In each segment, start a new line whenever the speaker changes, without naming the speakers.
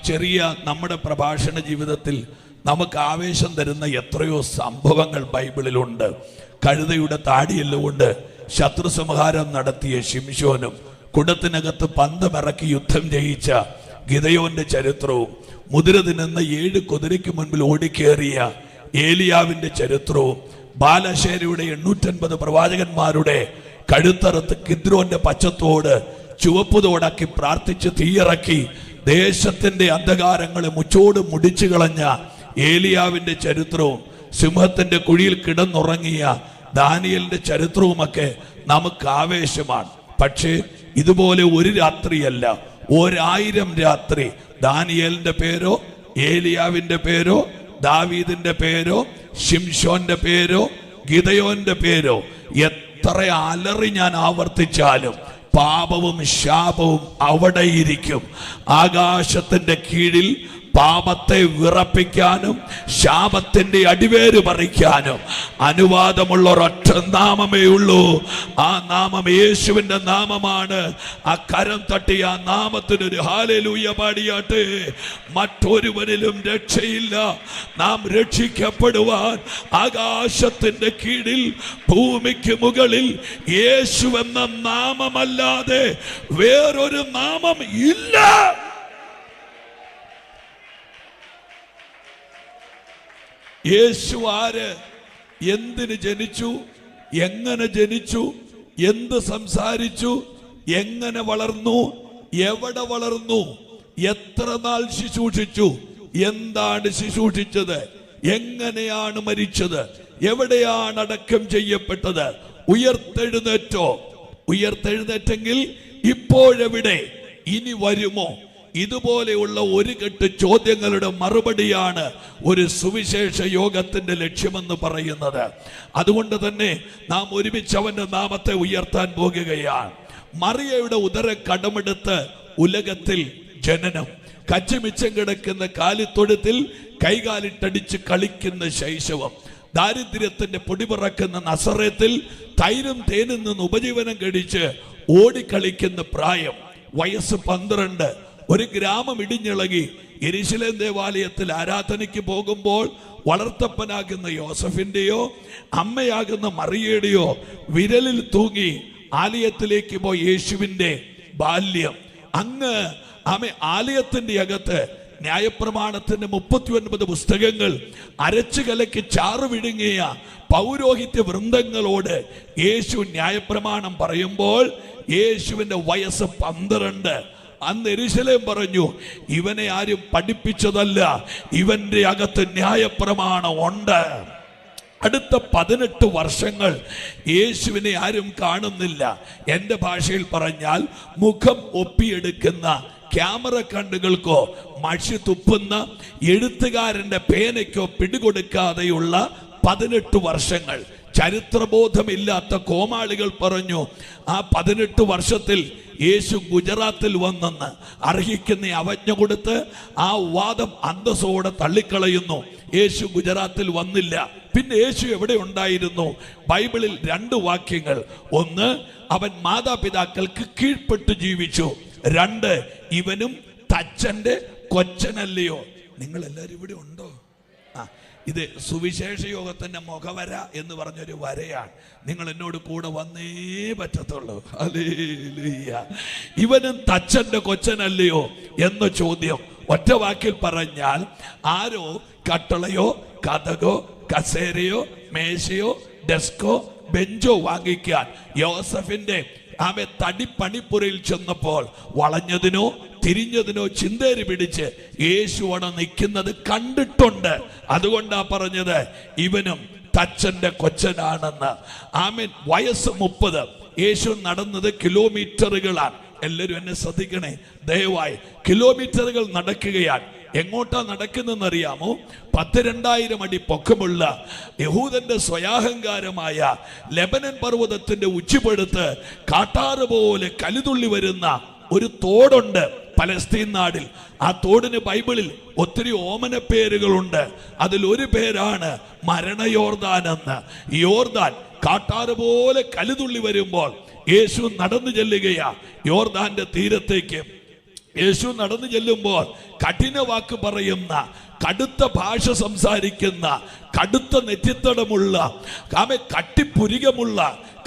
ചെറിയ നമ്മുടെ പ്രഭാഷണ ജീവിതത്തിൽ നമുക്ക് ആവേശം തരുന്ന എത്രയോ സംഭവങ്ങൾ ബൈബിളിലുണ്ട്. കഴുതയുടെ താടിയെല്ലുകൊണ്ട് ശത്രു സംഹാരം നടത്തിയ ശിംശോനും കുടത്തിനകത്ത് പന്തമിറക്കി യുദ്ധം ജയിച്ച ഗിദെയോന്റെ ചരിത്രവും, മുതിര തിന്നുന്ന 7 കുതിരയ്ക്ക് മുൻപിൽ ഓടിക്കേറിയ ഏലിയാവിന്റെ ചരിത്രവും, ബാലശേരയുടെ 850 പ്രവാചകന്മാരുടെ കഴുത്തറുത്ത് കിദ്രോന്റെ പച്ചത്തോട് ചുവപ്പുതോടാക്കി പ്രാർത്ഥിച്ച് തീയിറക്കി ദേശത്തിന്റെ അന്ധകാരങ്ങളെ മുച്ചോട് മുടിച്ചു കളഞ്ഞ ഏലിയാവിന്റെ ചരിത്രവും, സിംഹത്തിന്റെ കുഴിയിൽ കിടന്നുറങ്ങിയ ദാനിയേലിന്റെ ചരിത്രവുമൊക്കെ നമുക്ക് ആവേശമാണ്. പക്ഷേ ഇതുപോലെ ഒരു രാത്രിയല്ല, 1000 രാത്രി ദാനിയേലിന്റെ പേരോ ഏലിയാവിന്റെ പേരോ ദാവീദിന്റെ പേരോ ശിംശോന്റെ പേരോ ഗിദെയോന്റെ പേരോ എത്ര അലറി ഞാൻ ആവർത്തിച്ചാലും പാപവും ശാപവും അവിടെയിരിക്കും. ആകാശത്തിന്റെ കീഴിൽ പാപത്തെ വിറപ്പിക്കാനും ശാപത്തിന്റെ അടിവേര് പറിക്കാനും അനുവാദമുള്ള ഒരൊറ്റ നാമമേ ഉള്ളൂ. ആ നാമം യേശുവിന്റെ നാമമാണ്. ആ കരം തട്ടി ആ നാമത്തിനൊരു ഹല്ലേലൂയ പാടിയാട്ടെ. മറ്റൊരുവനിലും രക്ഷയില്ല. നാം രക്ഷിക്കപ്പെടുവാൻ ആകാശത്തിന്റെ കീഴിൽ ഭൂമിക്ക് മുകളിൽ യേശു എന്ന നാമമല്ലാതെ വേറൊരു നാമം ഇല്ല. യേശു ആര്? എന്തിന് ജനിച്ചു? എങ്ങനെ ജനിച്ചു? എന്ത് സംസാരിച്ചു? എങ്ങനെ വളർന്നു? എവിടെ വളർന്നു? എത്ര നാൾ ശുശ്രൂഷിച്ചു? എന്താണ് ശുശ്രൂഷിച്ചത്? എങ്ങനെയാണ് മരിച്ചത്? എവിടെയാണ് അടക്കം ചെയ്യപ്പെട്ടത്? ഉയർത്തെഴുന്നേറ്റോ? ഉയർത്തെഴുന്നേറ്റെങ്കിൽ ഇപ്പോഴെവിടെ? ഇനി വരുമോ? ഇതുപോലെയുള്ള ഒരു കെട്ട് ചോദ്യങ്ങളുടെ മറുപടിയാണ് ഒരു സുവിശേഷ യോഗത്തിന്റെ ലക്ഷ്യമെന്ന് പറയുന്നത്. അതുകൊണ്ട് തന്നെ നാം ഒരുമിച്ച് അവന്റെ നാമത്തെ ഉയർത്താൻ പോകുകയാണ്. മറിയയുടെ ഉദര കടമെടുത്ത് ഉലകത്തിൽ ജനനം, കച്ചിമിച്ചം കിടക്കുന്ന കാലിത്തൊഴുത്തിൽ കൈകാലിട്ടടിച്ച് കളിക്കുന്ന ശൈശവം, ദാരിദ്ര്യത്തിന്റെ പൊടിപിറക്കുന്ന നസറേത്തിൽ തൈരും തേനും നിന്ന് ഉപജീവനം കഴിച്ച് ഓടിക്കളിക്കുന്ന പ്രായം, വയസ്സ് 12. ഒരു ഗ്രാമം ഇടിഞ്ഞിളകി. യെരുശലേം ദേവാലയത്തിൽ ആരാധനയ്ക്ക് പോകുമ്പോൾ വളർത്തപ്പനാകുന്ന യോസഫിന്റെയോ അമ്മയാകുന്ന മറിയയുടെയോ വിരലിൽ തൂങ്ങി ആലയത്തിലേക്ക് പോയി യേശുവിന്റെ ബാല്യം. അങ്ങ് ആലയത്തിന്റെ അകത്ത് ന്യായപ്രമാണത്തിന്റെ 39 പുസ്തകങ്ങൾ അരച്ചു കലക്കി ചാറ് വിഴുങ്ങിയ പൗരോഹിത്യ വൃന്ദങ്ങളോട് യേശു ന്യായപ്രമാണം പറയുമ്പോൾ യേശുവിന്റെ വയസ്സ് 12. അന്ന് യെരുശലേം പറഞ്ഞു, ഇവനെ ആരും പഠിപ്പിച്ചതല്ല, ഇവന്റെ അകത്ത് ന്യായപ്രമാണം ഉണ്ട്. അടുത്ത 18 വർഷങ്ങൾ യേശുവിനെ ആരും കാണുന്നില്ല. എൻ്റെ ഭാഷയിൽ പറഞ്ഞാൽ മുഖം ഒപ്പിയെടുക്കുന്ന ക്യാമറ കണ്ണുകൾക്കോ മഷി തുപ്പുന്ന എഴുത്തുകാരന്റെ പേനയ്ക്കോ പിടികൊടുക്കാതെയുള്ള 18 വർഷങ്ങൾ. ചരിത്രബോധമില്ലാത്ത കോമാളികൾ പറഞ്ഞു, ആ 18 വർഷത്തിൽ യേശു ഗുജറാത്തിൽ വന്നെന്ന് അർഹിക്കുന്ന അവജ്ഞ കൊടുത്ത് ആ വാദം അന്തസ്സോടെ തള്ളിക്കളയുന്നു. യേശു ഗുജറാത്തിൽ വന്നില്ല. പിന്നെ യേശു എവിടെ ഉണ്ടായിരുന്നു? ബൈബിളിൽ 2 വാക്യങ്ങൾ. ഒന്ന്, അവൻ മാതാപിതാക്കൾക്ക് കീഴ്പ്പെട്ട് ജീവിച്ചു. 2, ഇവനും തച്ചന്റെ കൊച്ചനല്ലയോ. നിങ്ങൾ എല്ലാവരും ഇവിടെ ഉണ്ടോ? ഇത് സുവിശേഷ യോഗത്തിന്റെ മുഖവര എന്ന് പറഞ്ഞൊരു വരയാണ്. നിങ്ങൾ എന്നോട് കൂടെ വന്നേ പറ്റത്തുള്ളൂ. ഹല്ലേലൂയ. ഇവനും തച്ചന്റെ കൊച്ചനല്ലയോ എന്ന ചോദ്യം ഒറ്റ വാക്കിൽ പറഞ്ഞാൽ, ആരോ കട്ടളയോ കതകോ കസേരയോ മേശയോ ഡെസ്കോ ബെഞ്ചോ വാങ്ങിക്കാൻ യോസഫിന്റെ തടിപ്പണിപ്പുരയിൽ ചെന്നപ്പോൾ വളഞ്ഞതിനോ തിരിഞ്ഞതിനോ ചിന്തേരി പിടിച്ച് യേശു അവിടെ നിൽക്കുന്നത് കണ്ടിട്ടുണ്ട്. അതുകൊണ്ടാ പറഞ്ഞത് ഇവനും തച്ചന്റെ കൊച്ചനാണെന്ന്. ആമേൻ. വയസ്സ് 30. യേശു നടന്നത് കിലോമീറ്ററുകളാണ്. എല്ലാവരും എന്നെ ശ്രദ്ധിക്കണേ ദയവായി. കിലോമീറ്ററുകൾ നടക്കുകയാണ്. എങ്ങോട്ടാ നടക്കുന്നതെന്ന് അറിയാമോ? 10,000 അടി പൊക്കമുള്ള യഹൂദന്റെ സ്വയാഹങ്കാരമായ ലെബനൻ പർവ്വതത്തിന്റെ ഉച്ചിപ്പെടുത്ത് കാട്ടാറ് പോലെ കലിതുള്ളി വരുന്ന ഒരു തോടുണ്ട് പലസ്തീൻ നാടിൽ. ആ തോടിന് ബൈബിളിൽ ഒത്തിരി ഓമന പേരുകളുണ്ട്. അതിലൊരു പേരാണ് മരണയോർദാൻ എന്ന്. യോർദാൻ കാട്ടാറ് പോലെ കലിതുള്ളി വരുമ്പോൾ യേശു നടന്നു ചെല്ലുകയാ യോർദാന്റെ തീരത്തേക്ക്. യേശു നടന്നു ചെല്ലുമ്പോൾ കഠിന വാക്ക് പറയുന്ന, കടുത്ത ഭാഷ സംസാരിക്കുന്ന, കടുത്ത നെറ്റിത്തടമുള്ള, കട്ടിപ്പുരികമുള്ള,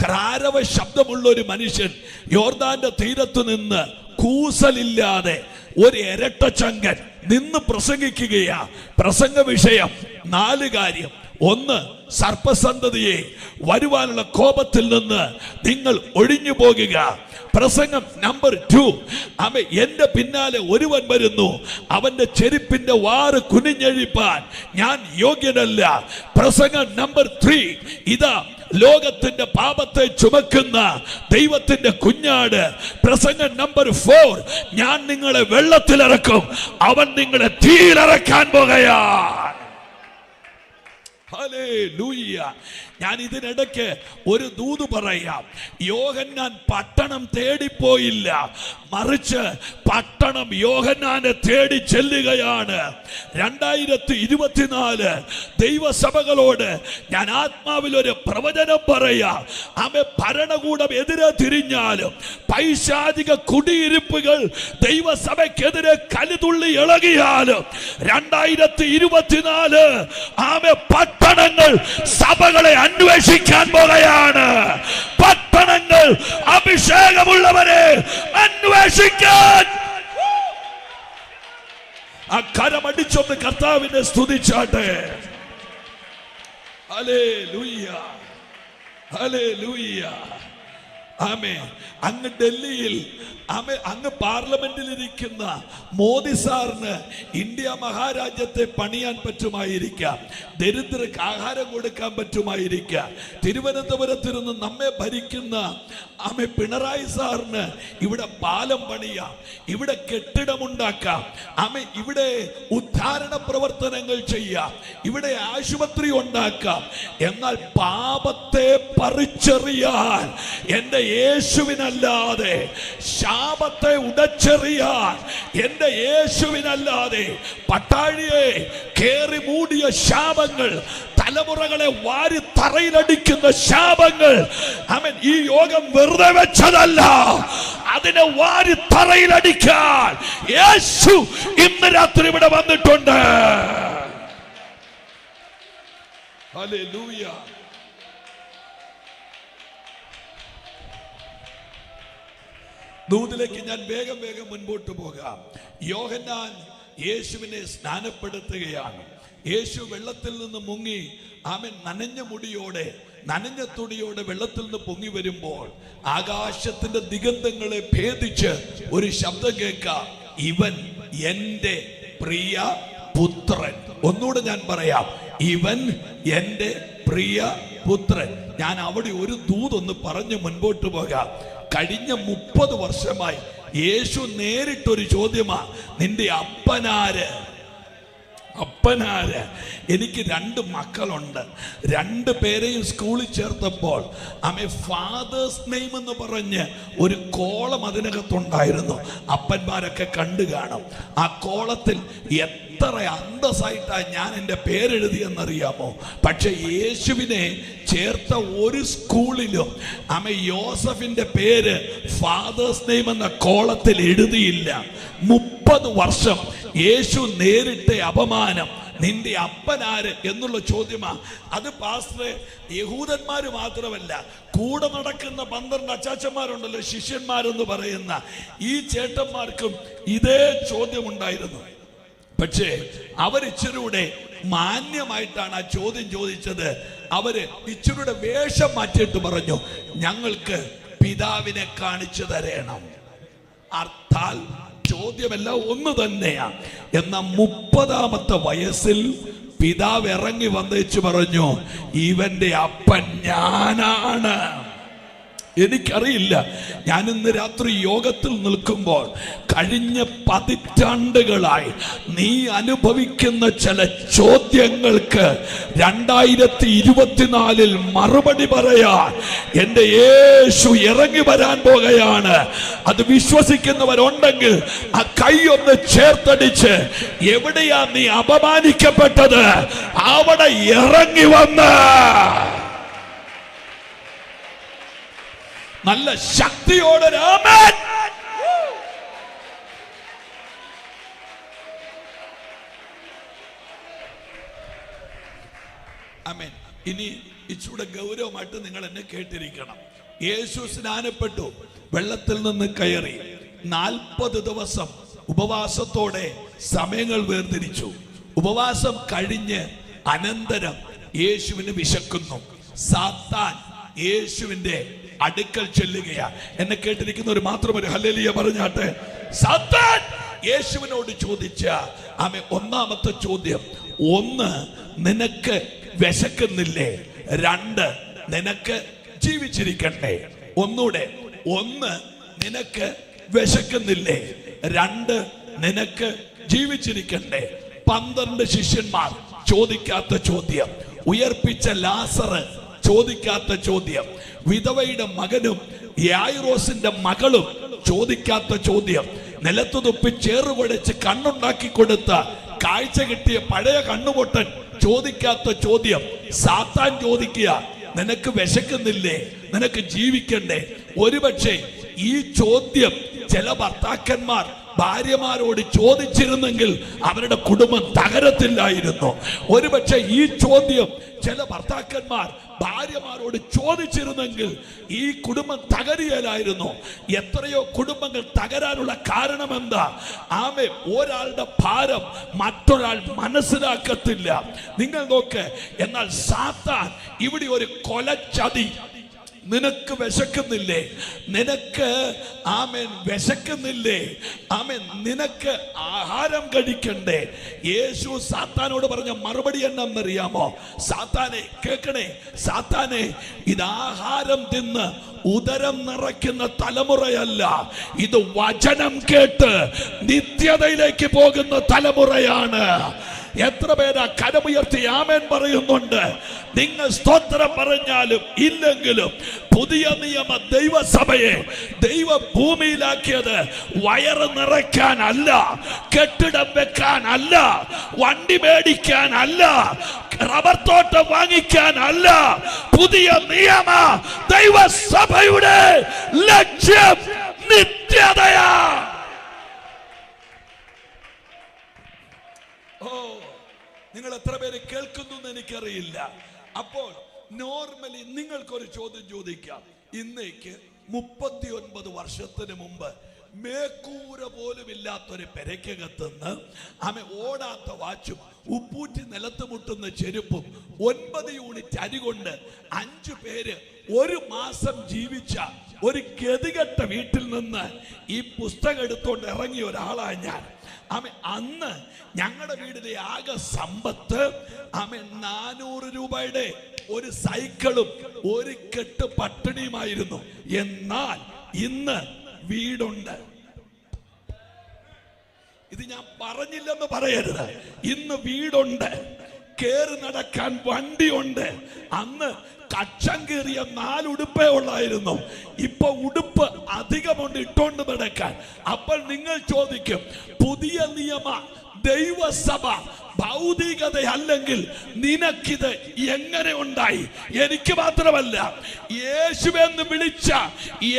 ക്രാരവ ശബ്ദമുള്ള ഒരു മനുഷ്യൻ യോർദാന്റെ തീരത്തു നിന്ന് കൂസലില്ലാതെ ഒരു ഇരട്ടച്ചങ്കൻ നിന്ന് പ്രസംഗിക്കുകയാ. പ്രസംഗ വിഷയം 4 കാര്യം. 1, സർപ്പസന്തതിയെ, വരുവാനുള്ള കോപത്തിൽ നിന്ന് നിങ്ങൾ ഒഴിഞ്ഞു പോകുക. പ്രസംഗം നമ്പർ 2, എന്റെ പിന്നാലെ ഒരുവൻ വരുന്നു, അവന്റെ ചെരുപ്പിന്റെ വാറ് കുനിഞ്ഞഴിപ്പാൻ ഞാൻ യോഗ്യനല്ല. പ്രസംഗം നമ്പർ 3, ഇതാ ലോകത്തിന്റെ പാപത്തെ ചുമക്കുന്ന ദൈവത്തിന്റെ കുഞ്ഞാട്. പ്രസംഗം നമ്പർ 4, ഞാൻ നിങ്ങളെ വെള്ളത്തിലിറക്കും, അവൻ നിങ്ങളെ തീയിലിറക്കാൻ പോകുകയാണ്. ഹല്ലേലൂയ. ഞാൻ ഇതിനിടയ്ക്ക് ഒരു ദൂത് പറയാം. യോഹന്നാൻ പട്ടണം തേടിപ്പോയില്ല, മറിച്ച് പട്ടണം യോഹന്നാനെ തേടി ചെല്ലുകയാണ്. 2024 ദൈവസഭകളോട് ഞാൻ ആത്മാവിൽ ഒരു പ്രവചനം പറയാം. ഭരണകൂടം എതിരെ തിരിഞ്ഞാലും, പൈശാചിക കുടിയിരിപ്പുകൾ ദൈവസഭയ്ക്കെതിരെ കലിതുള്ളി ഇളകിയാലും, 2024 പട്ടണങ്ങൾ സഭകളെ അന്വേഷിക്കാൻ പോകുകയാണ്. പട്ടണങ്ങൾ അഭിഷേകമുള്ളവരെ അന്വേഷിക്കാൻ. ആ കരമടിച്ചൊന്ന് കർത്താവിനെ സ്തുതിച്ചാട്ടെ. Hallelujah, hallelujah. ആമേൻ. അങ്ങ് ഡൽഹിയിൽ അങ്ങ് പാർലമെന്റിൽ ഇരിക്കുന്ന മോദി സാറിന് ഇന്ത്യ മഹാരാജ്യത്തെ പണിയാൻ പറ്റുമായിരിക്കാം, ദരിദ്രർക്ക് ആഹാരം കൊടുക്കാൻ പറ്റുമായിരിക്കാം. തിരുവനന്തപുരത്തിരുന്ന് നമ്മെ ഭരിക്കുന്ന പിണറായി സാറിന് ഇവിടെ പാലം പണിയാം, ഇവിടെ കെട്ടിടമുണ്ടാക്കാം, ഇവിടെ ഉദ്ധാരണ പ്രവർത്തനങ്ങൾ ചെയ്യാം, ഇവിടെ ആശുപത്രി ഉണ്ടാക്കാം. എന്നാൽ പാപത്തെ പറിച്ചെറിയാൻ എന്റെ യേശുവിനല്ലാതെ, ശാപത്തെ ഉടച്ചെറിയാൻ എന്റെ യേശുവിനല്ലാതെ, പട്ടാഴിയെ കേറി മൂടിയ ശാപങ്ങൾ, തലമുറകളെ വാരി തറയിലടിക്കുന്ന ശാപങ്ങൾ, ഈ യോഗം വെറുതെ വെച്ചതല്ല, അതിനെ വാരി തറയിലടിക്കാൻ യേശു ഇന്ന് രാത്രി ഇവിടെ വന്നിട്ടുണ്ട്. ഹല്ലേലൂയ. ദൂതിലേക്ക് ഞാൻ വേഗം മുൻപോട്ട് പോകാം. യോഹന്നാൻ യേശുവിനെ സ്നാനപ്പെടുത്തുകയാണ്. യേശു വെള്ളത്തിൽ നിന്ന് മുങ്ങി നനഞ്ഞ മുടിയോടെ, നനഞ്ഞ തുണിയോടെ വെള്ളത്തിൽ നിന്ന് പൊങ്ങി വരുമ്പോൾ ആകാശത്തിന്റെ ദിഗന്ധങ്ങളെ ഭേദിച്ച് ഒരു ശബ്ദം കേൾക്കാം, ഇവൻ എന്റെ പ്രിയ പുത്രൻ. ഒന്നുകൂടെ ഞാൻ പറയാം, ഇവൻ എന്റെ പ്രിയ പുത്രൻ. ഞാൻ അവിടെ ഒരു ദൂതൊന്ന് പറഞ്ഞ് മുൻപോട്ട് പോകാം. കഴിഞ്ഞ 30 വർഷമായി യേശു നേരിട്ടൊരു ചോദ്യമാ, നിന്റെ അപ്പനാര്? എനിക്ക് 2 മക്കളുണ്ട്. 2 പേരെയും സ്കൂളിൽ ചേർത്തപ്പോൾ ഫാദേഴ്സ് നെയിം എന്ന് പറഞ്ഞ് ഒരു കോളം അതിനകത്തുണ്ടായിരുന്നു. അപ്പന്മാരൊക്കെ കണ്ടു കാണും. ആ കോളത്തിൽ എത്ര അന്തസ്സായിട്ടാ ഞാൻ എൻ്റെ പേരെഴുതിയെന്നറിയാമോ? പക്ഷെ യേശുവിനെ ചേർത്ത ഒരു സ്കൂളിലും യോസഫിന്റെ പേര് ഫാദേഴ്സ് നെയിം എന്ന കോളത്തിൽ എഴുതിയില്ല. 30 വർഷം യേശു നേരിട്ട അപമാനം, നിന്റെ അപ്പനാര് എന്നുള്ള ചോദ്യമാ. അത് പാസ്റ്ററെ യഹൂദന്മാര് മാത്രമല്ല, കൂടെ നടക്കുന്ന 12 അച്ചാച്ചന്മാരുണ്ടല്ലോ, ശിഷ്യന്മാരെന്ന് പറയുന്ന ഈ ചേട്ടന്മാർക്കും ഇതേ ചോദ്യമുണ്ടായിരുന്നു. പക്ഷേ അവരിച്ചിരൂടെ മാന്യമായിട്ടാണ് ആ ചോദ്യം ചോദിച്ചത്. അവര് ഇച്ചിരൂടെ വേഷം മാറ്റിയിട്ട് പറഞ്ഞു, ഞങ്ങൾക്ക് പിതാവിനെ കാണിച്ചു തരണം. അർത്ഥാൽ ചോദ്യമെല്ലാം ഒന്ന് തന്നെയാ. എന്നാൽ 30ാമത്തെ വയസ്സിൽ പിതാവ് ഇറങ്ങി വന്നേച്ചു പറഞ്ഞു, ഇവന്റെ അപ്പൻ ഞാനാണ്. എനിക്കറിയില്ല, ഞാൻ ഇന്ന് രാത്രി യോഗത്തിൽ നിൽക്കുമ്പോൾ കഴിഞ്ഞ 10 പതിറ്റാണ്ടുകളായി നീ അനുഭവിക്കുന്ന ചില ചോദ്യങ്ങൾക്ക് 2024 മറുപടി പറയാൻ എന്റെ യേശു ഇറങ്ങി വരാൻ പോകുകയാണ്. അത് വിശ്വസിക്കുന്നവരുണ്ടെങ്കിൽ ആ കൈ ഒന്ന് ചേർത്തടിച്ച്, എവിടെയാ നീ അപമാനിക്കപ്പെട്ടത് അവിടെ ഇറങ്ങി വന്ന് നല്ല ശക്തിയോടെ ആമേൻ. ആമേൻ. ഇനി ഇച്ചിരി ഗൗരവമായിട്ട് നിങ്ങൾ എന്നെ കേട്ടിരിക്കണം. യേശു സ്നാനപ്പെട്ടു, വെള്ളത്തിൽ നിന്ന് കയറി 40 ദിവസം ഉപവാസത്തോടെ സമയങ്ങൾ വേർതിരിച്ചു. ഉപവാസം കഴിഞ്ഞ് അനന്തരം യേശുവിന് വിശക്കുന്നു. സാത്താൻ യേശുവിന്റെ അടുക്കൽ ചെല്ലുകയാ. എന്നെ കേട്ടിരിക്കുന്ന ഒരു മാത്രം ഒരു ഹല്ലേലൂയ പറഞ്ഞാട്ടെ. സാത്താൻ യേശുവിനോട് ചോദിച്ച ഒന്നാമത്തെ ചോദ്യം, 1 നിനക്ക് വിശക്കുന്നില്ലേ? 2 നിനക്ക് ജീവിച്ചിരിക്കണ്ടേ? ഒന്നൂടെ, 1 നിനക്ക് വിശക്കുന്നില്ലേ? 2 നിനക്ക് ജീവിച്ചിരിക്കണ്ടേ? 12 ശിഷ്യന്മാർ ചോദിക്കാത്ത ചോദ്യം. ഉയർപ്പിച്ച ലാസർ ചോദിക്കാത്ത ചോദ്യം. വിധവയുടെ മകനും യായിറോസിന്റെ മകളും ചോദിക്കാത്ത ചോദ്യം. നിലത്തു തുപ്പി ചേറുകൊടച്ച് കണ്ണുണ്ടാക്കി കൊടുത്ത കാഴ്ച കിട്ടിയ പഴയ കണ്ണുപൊട്ടൻ ചോദിക്കാത്ത ചോദ്യം. സാത്താൻ ചോദിക്കുക, നിനക്ക് വിശക്കുന്നില്ലേ? നിനക്ക് ജീവിക്കണ്ടേ? ഒരുപക്ഷെ ഈ ചോദ്യം ചില ഭർത്താക്കന്മാർ ഭാര്യമാരോട് ചോദിച്ചിരുന്നെങ്കിൽ അവരുടെ കുടുംബം തകരത്തില്ലായിരുന്നു. ഒരുപക്ഷെ ഈ ചോദ്യം ചില ഭർത്താക്കന്മാർ ഭാര്യമാരോട് ചോദിച്ചിരുന്നെങ്കിൽ ഈ കുടുംബം തകരുകയില്ലായിരുന്നു. എത്രയോ കുടുംബങ്ങൾ തകരാനുള്ള കാരണം എന്താ? ഒരാളുടെ ഭാരം മറ്റൊരാൾ മനസ്സിലാക്കത്തില്ല. നിങ്ങൾ നോക്ക്. എന്നാൽ സാത്താൻ ഇവിടെ ഒരു കൊലച്ചതി. നിനക്ക് വിശക്കുന്നില്ലേ? നിനക്ക് വിശക്കുന്നില്ലേ? നിനക്ക് ആഹാരം കഴിക്കണ്ടേ? യേശു സാത്താനോട് പറഞ്ഞ മറുപടി എന്നറിയാമോ? സാത്താനെ കേൾക്കണേ, സാത്താനെ, ഇത് ആഹാരം തിന്ന് ഉദരം നിറയ്ക്കുന്ന തലമുറയല്ല, ഇത് വചനം കേട്ട് നിത്യതയിലേക്ക് പോകുന്ന തലമുറയാണ്. എത്ര പേരാ കരമുയർത്തി ആമേൻ പറയുന്നുണ്ട്? നിങ്ങൾ സ്തോത്രം പറഞ്ഞാലും ഇല്ലെങ്കിലും പുതിയ നിയമ ദൈവസഭയെ ദൈവ ഭൂമിയിലാക്കിയത് വയറ് നിറയ്ക്കാനല്ല, കെട്ടിടം വെക്കാനല്ല, വണ്ടി മേടിക്കാനല്ല, റബ്ബർ തോട്ടം വാങ്ങിക്കാനല്ല. പുതിയ നിയമ ദൈവസഭയുടെ ലക്ഷ്യം നിത്യതയാ. നിങ്ങൾ എത്ര പേര് കേൾക്കുന്നു എന്ന് എനിക്കറിയില്ല. അപ്പോൾ നോർമലി നിങ്ങൾക്കൊരു ചോദ്യം ചോദിക്കാം. ഇന്നേക്ക് 39 വർഷത്തിന് മുമ്പ് മേക്കൂര പോലും ഇല്ലാത്തൊരു പെരയ്ക്കകത്തുനിന്ന് ഓടാത്ത വാച്ചും ഉപ്പൂറ്റി നിലത്ത് മുട്ടുന്ന ചെരുപ്പും 9 യൂണിറ്റ് അരി കൊണ്ട് 5 പേര് 1 മാസം ജീവിച്ച ഒരു ഗതികെട്ട വീട്ടിൽ നിന്ന് ഈ പുസ്തകം എടുത്തോണ്ട് ഇറങ്ങിയ ഒരാളാണ് ഞാൻ. അന്ന് ഞങ്ങളുടെ വീടിലെ ആകെ സമ്പത്ത് 400 രൂപയുടെ ഒരു സൈക്കിളും ഒരു കെട്ട് പട്ടിണിയുമായിരുന്നു. എന്നാൽ ഇന്ന് വീടുണ്ട്. ഇത് ഞാൻ പറഞ്ഞില്ലെന്ന് പറയരുത്. ഇന്ന് വീടുണ്ട്, കേറി നടക്കാൻ വണ്ടിയുണ്ട്. അന്ന് കക്ഷം കീറിയ 4 ഉടുപ്പേ ഉള്ളായിരുന്നു. ഇപ്പൊ ഉടുപ്പ് അധികമുണ്ട് ഇട്ടോണ്ട് നടക്കാൻ. അപ്പോൾ നിങ്ങൾ ചോദിക്കും, പുതിയ നിയമ ദൈവസഭ ഭൗതികതയല്ലെങ്കിൽ നിനക്കിത് എങ്ങനെ ഉണ്ടായി? എനിക്ക് മാത്രമല്ല, യേശുവെന്ന് വിളിച്ച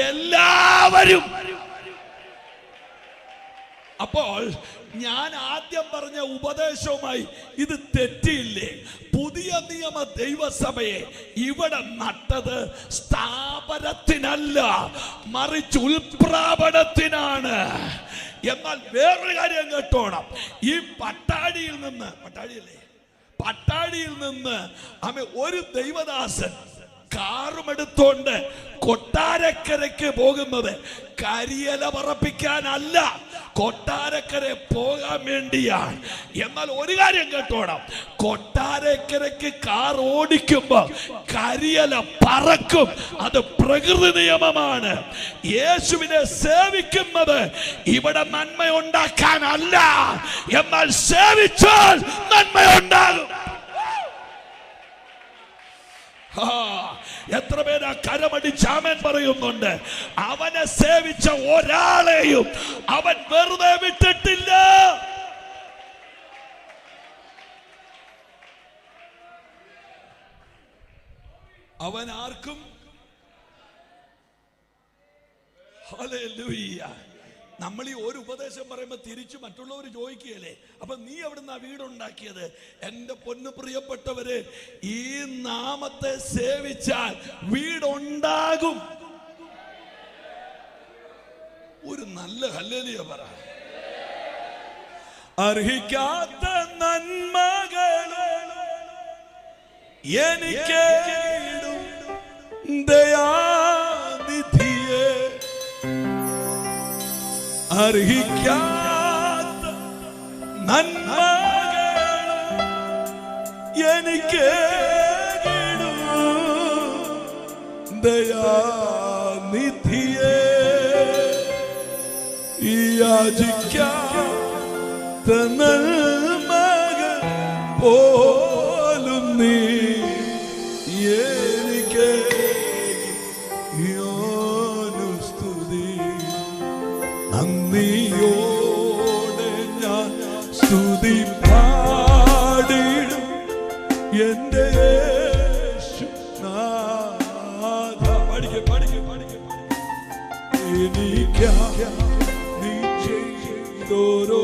എല്ലാവരും. അപ്പോൾ ഞാൻ ആദ്യം പറഞ്ഞ ഉപദേശവുമായി ഇത് തെറ്റിയില്ലേ? പുതിയ നിയമ ദൈവസഭയെ ഇവിടെ നട്ടത് സ്ഥാപനത്തിനല്ല, മറിച്ച് ഉൽപ്രാപണത്തിനാണ്. എന്നാൽ വേറൊരു കാര്യം കേട്ടോണം. ഈ പട്ടാഴിയിൽ നിന്ന് ഒരു ദൈവദാസൻ കാറുമെടുത്തോണ്ട് കൊട്ടാരക്കരയ്ക്ക് പോകുന്നത് കരിയല പറപ്പിക്കാനല്ല, കൊട്ടാരക്കര പോകാൻ വേണ്ടിയാണ്. എന്നാൽ ഒരു കാര്യം കേട്ടോണം, കൊട്ടാരക്കരയ്ക്ക് കാർ ഓടിക്കുമ്പോ കരിയല പറക്കും. അത് പ്രകൃതി നിയമമാണ്. യേശുവിനെ സേവിക്കുന്നത് ഇവിടെ നന്മ ഉണ്ടാക്കാനല്ല, എന്നാൽ സേവിച്ചാൽ നന്മയുണ്ടാകും. എത്ര പേരാ കരമടിച്ച് ആമേൻ പറയുന്നുണ്ട്? അവനെ സേവിച്ച ഒരാളെയും അവൻ വെറുതെ വിട്ടിട്ടില്ല. അവൻ ആർക്കും ഹല്ലേലൂയ നമ്മൾ ഈ ഒരു ഉപദേശം പറയുമ്പോൾ തിരിച്ചു മറ്റുള്ളവർ ചോദിക്കുകയല്ലേ, അപ്പൊ നീ എവിടുന്നാ വീടുണ്ടാക്കിയത്? എന്റെ പൊന്നു പ്രിയപ്പെട്ടവര്, ഈ നാമത്തെ സേവിച്ചാൽ വീടുണ്ടാകും. ഒരു നല്ല ഹല്ലേലൂയ പറ. അർഹിക്കാത്ത നന്മകൾ എനിക്ക് ദയാനിധിയെ, അർഹിക്കാത്ത നന്മകൾ എനിക്ക് ദയാനിധിയെ, യാചിക്കാത്ത നന്മകൾ പോലും നീ എനിക്ക് സ്തുതി. നന്ദിയോടെ ഞാൻ സ്തുതി പാടിടും എന്റെ യേശുനാഥ. പഠിക്കേ പഠിക്കേ പഠിക്കേ. എനിക്കാ നീ ചെയ്തോരോ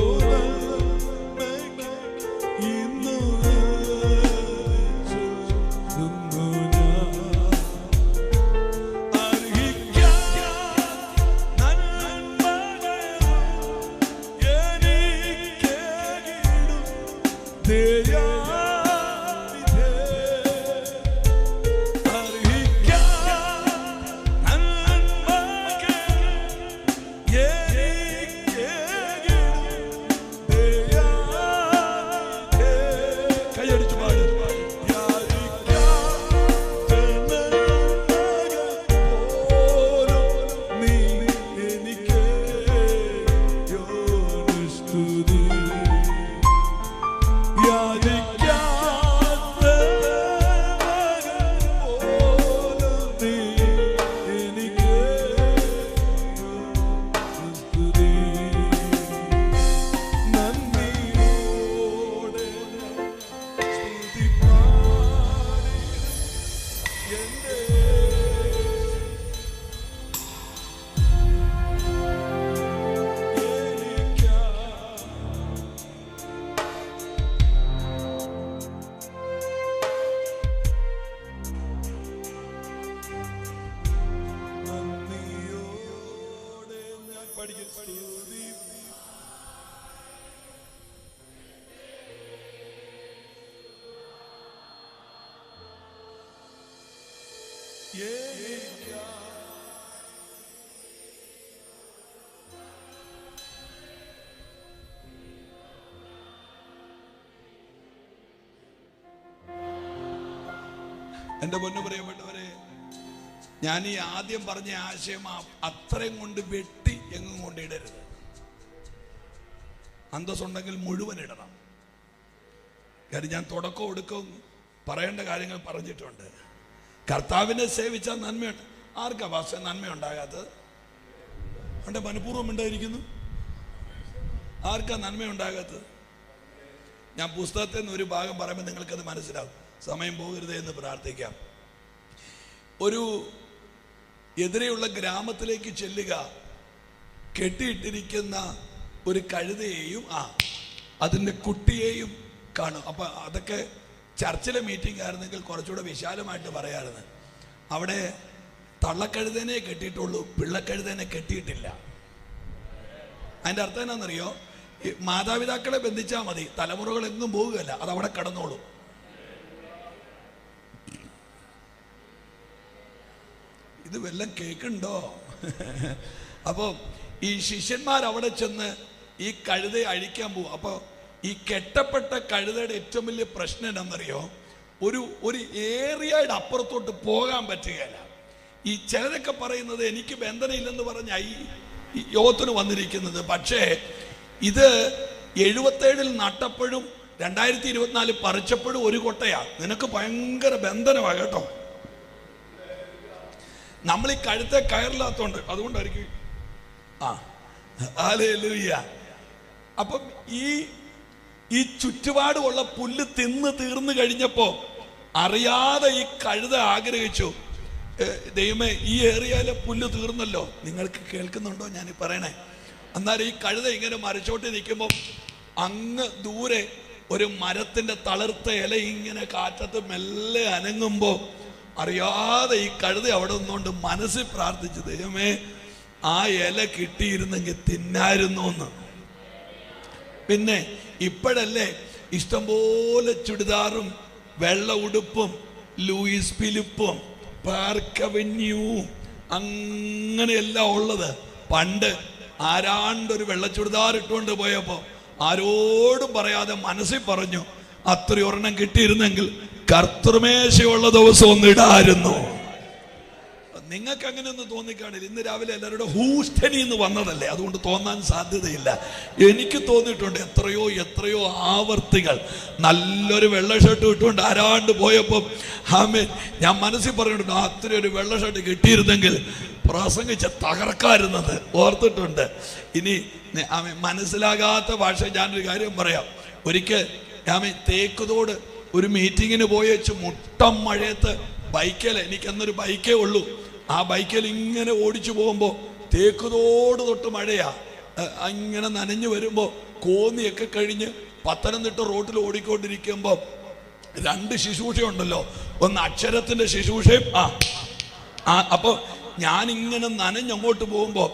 എന്റെ പൊന്നു പ്രിയപ്പെട്ടവരെ, ഞാൻ ഈ ആദ്യം പറഞ്ഞ ആശയം അത്രയും കൊണ്ട് വെട്ടി എങ്ങും കൊണ്ടിടരുത്. അന്തസ്സുണ്ടെങ്കിൽ മുഴുവൻ ഇടണം. കാര്യം ഞാൻ തുടക്കം ഒടുക്കവും പറയേണ്ട കാര്യങ്ങൾ പറഞ്ഞിട്ടുണ്ട്. കർത്താവിനെ സേവിച്ചാൽ നന്മയുണ്ട്. ആർക്കാ ഭാഷ നന്മയുണ്ടാകാത്തത്? അവൻ്റെ മനഃപൂർവ്വം ഉണ്ടായിരിക്കുന്നു. ആർക്കാ നന്മയുണ്ടാകാത്തത്? ഞാൻ പുസ്തകത്തിൽ നിന്ന് ഒരു ഭാഗം പറയുമ്പോൾ നിങ്ങൾക്കത് മനസ്സിലാവും. സമയം പോകരുതേ എന്ന് പ്രാർത്ഥിക്കാം. ഒരു എതിരെയുള്ള ഗ്രാമത്തിലേക്ക് ചെല്ലുക, കെട്ടിയിട്ടിരിക്കുന്ന ഒരു കഴുതയെയും അതിൻ്റെ കുട്ടിയെയും കാണും. അപ്പം അതൊക്കെ ചർച്ചിലെ മീറ്റിംഗ് ആയിരുന്നെങ്കിൽ കുറച്ചുകൂടെ വിശാലമായിട്ട് പറയാമായിരുന്നു. അവിടെ തള്ളക്കഴുതനെ കെട്ടിയിട്ടുള്ളൂ, പിള്ളക്കഴുതനെ കെട്ടിയിട്ടില്ല. അതിൻ്റെ അർത്ഥം എന്നാണെന്നറിയോ? മാതാപിതാക്കളെ ബന്ധിച്ചാൽ മതി, തലമുറകൾ എങ്ങും പോവുകയല്ല, അതവിടെ കടന്നോളൂ. ഇത് വല്ലതും കേൾക്കുന്നുണ്ടോ? അപ്പോൾ ഈ ശിഷ്യന്മാർ അവിടെ ചെന്ന് ഈ കഴുതയെ അഴിക്കാൻ പോകും. അപ്പോൾ ഈ കെട്ടപ്പെട്ട കഴുതയുടെ ഏറ്റവും വലിയ പ്രശ്നം എന്താണെന്നറിയോ? ഒരു ഏരിയയുടെ അപ്പുറത്തോട്ട് പോകാൻ പറ്റുകയില്ല. ഈ ചിലരൊക്കെ പറയുന്നത് എനിക്ക് ബന്ധനയില്ലെന്ന് പറഞ്ഞാൽ ഈ യോഗത്തിന് വന്നിരിക്കുന്നത്. പക്ഷേ ഇത് 77 നട്ടപ്പോഴും 2024 പറിച്ചപ്പോഴും ഒരു കൊട്ടയാണ്. നിനക്ക് ഭയങ്കര ബന്ധനമാണ് കേട്ടോ. നമ്മൾ ഈ കഴുത്തെ കയറില്ലാത്തോണ്ട് അതുകൊണ്ടായിരിക്കും. ഹല്ലേലൂയ. അപ്പം ഈ ചുറ്റുപാടുമുള്ള പുല്ല് തിന്ന് തീർന്നു കഴിഞ്ഞപ്പോ അറിയാതെ ഈ കഴുത ആഗ്രഹിച്ചു, ദൈവമേ ഈ ഏരിയയിലെ പുല്ല് തീർന്നല്ലോ. നിങ്ങൾക്ക് കേൾക്കുന്നുണ്ടോ ഞാൻ പറയണേ? അന്നേരം ഈ കഴുത ഇങ്ങനെ മരച്ചോട്ടി നിൽക്കുമ്പോൾ അങ്ങ് ദൂരെ ഒരു മരത്തിന്റെ തളിർത്ത ഇല ഇങ്ങനെ കാറ്റത്ത് മെല്ലെ അനങ്ങുമ്പോൾ അറിയാതെ ഈ കഴുത അവിടെ നിന്നുകൊണ്ട് മനസ്സിൽ പ്രാർത്ഥിച്ചു, ദൈവമേ ആ ഇല കിട്ടിയിരുന്നെങ്കിൽ തിന്നായിരുന്നു എന്ന്. പിന്നെ ഇപ്പോഴല്ലേ ഇഷ്ടംപോലെ ചുടിദാറും വെള്ള ഉടുപ്പും ലൂയിസ് ഫിലിപ്പും പാർക്ക് അവന്യൂ അങ്ങനെയെല്ലാം ഉള്ളത്. പണ്ട് ആരാണ്ടൊരു വെള്ള ചുടിദാർ ഇട്ടുകൊണ്ട് പോയപ്പോ ആരോടും പറയാതെ മനസ്സിൽ പറഞ്ഞു, അത്രയൊരെണ്ണം കിട്ടിയിരുന്നെങ്കിൽ കർത്തൃമേശയുള്ള ദിവസം ഒന്ന് ഇടായിരുന്നു. നിങ്ങൾക്ക് അങ്ങനെ ഒന്നും തോന്നിക്കാണില്ല. ഇന്ന് രാവിലെ എല്ലാവരുടെ ഹൂസ്റ്റനി എന്ന് വന്നതല്ലേ, അതുകൊണ്ട് തോന്നാൻ സാധ്യതയില്ല. എനിക്ക് തോന്നിയിട്ടുണ്ട് എത്രയോ ആവർത്തികൾ നല്ലൊരു വെള്ള ഷർട്ട് ഇട്ടുകൊണ്ട് ആരാണ്ട് പോയപ്പോൾ ആമേൻ ഞാൻ മനസ്സിൽ പറഞ്ഞിട്ടുണ്ട്, അത്രയും ഒരു വെള്ള ഷർട്ട് കിട്ടിയിരുന്നെങ്കിൽ പ്രസംഗിച്ച് തകർക്കാരുന്നത് ഓർത്തിട്ടുണ്ട്. ഇനി മനസ്സിലാകാത്ത ഭാഷ ഞാനൊരു കാര്യം പറയാം. ഒരിക്കൽ തേക്കുതോട് ഒരു മീറ്റിങ്ങിന് പോയി വെച്ച് മുട്ടം മഴയത്ത് ബൈക്കിൽ, എനിക്കന്നൊരു ബൈക്കേ ഉള്ളൂ, ആ ബൈക്കിൽ ഇങ്ങനെ ഓടിച്ചു പോകുമ്പോൾ തേക്കുതോട് തൊട്ട് മഴയാ, ഇങ്ങനെ നനഞ്ഞു വരുമ്പോൾ കോന്നിയൊക്കെ കഴിഞ്ഞ് പത്തനംതിട്ട റോഡിൽ ഓടിക്കൊണ്ടിരിക്കുമ്പോൾ രണ്ട് ശുശ്രൂഷയുണ്ടല്ലോ, ഒന്ന് അക്ഷരത്തിന്റെ ശുശ്രൂഷയും അപ്പൊ ഞാനിങ്ങനെ നനഞ്ഞങ്ങോട്ട് പോകുമ്പോൾ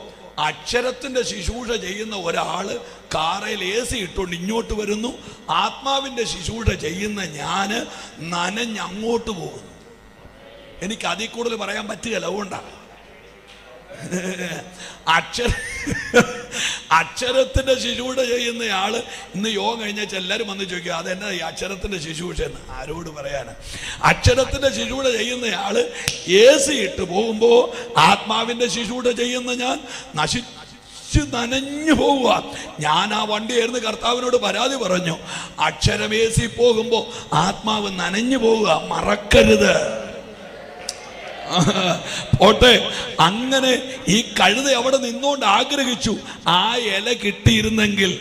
അക്ഷരത്തിന്റെ ശുശ്രൂഷ ചെയ്യുന്ന ഒരാള് കാറയിൽ AC ഇട്ടുകൊണ്ട് ഇങ്ങോട്ട് വരുന്നു, ആത്മാവിന്റെ ശുശ്രൂഷ ചെയ്യുന്ന ഞാന് നനഞ്ഞങ്ങോട്ട് പോകുന്നു. എനിക്ക് അതിൽ കൂടുതൽ പറയാൻ പറ്റുകയില്ല, അതുകൊണ്ടാണ്. അക്ഷരത്തിന്റെ ശുശ്രൂഷ ചെയ്യുന്നയാള് ഇന്ന് യോഗം കഴിഞ്ഞാൽ എല്ലാവരും വന്ന് ചോദിക്കുക, അതെന്നാ ഈ അക്ഷരത്തിന്റെ ശുശ്രൂഷ എന്ന്. ആരോട് പറയാന്? അക്ഷരത്തിന്റെ ശുശ്രൂഷ ചെയ്യുന്നയാള് AC ഇട്ട് പോകുമ്പോ ആത്മാവിന്റെ ശുശ്രൂഷ ചെയ്യുന്ന ഞാൻ നനഞ്ഞു പോവുക. ഞാൻ ആ വണ്ടിയായിരുന്നു കർത്താവിനോട് പരാതി പറഞ്ഞു, അക്ഷരം AC പോകുമ്പോ ആത്മാവ് നനഞ്ഞു പോവുക, മറക്കരുത്. പോട്ടെ. അങ്ങനെ ഈ കഴുത അവിടെ നിന്നുകൊണ്ട് ആഗ്രഹിച്ചു, ആ ഇല കിട്ടിയിരുന്നെങ്കിൽ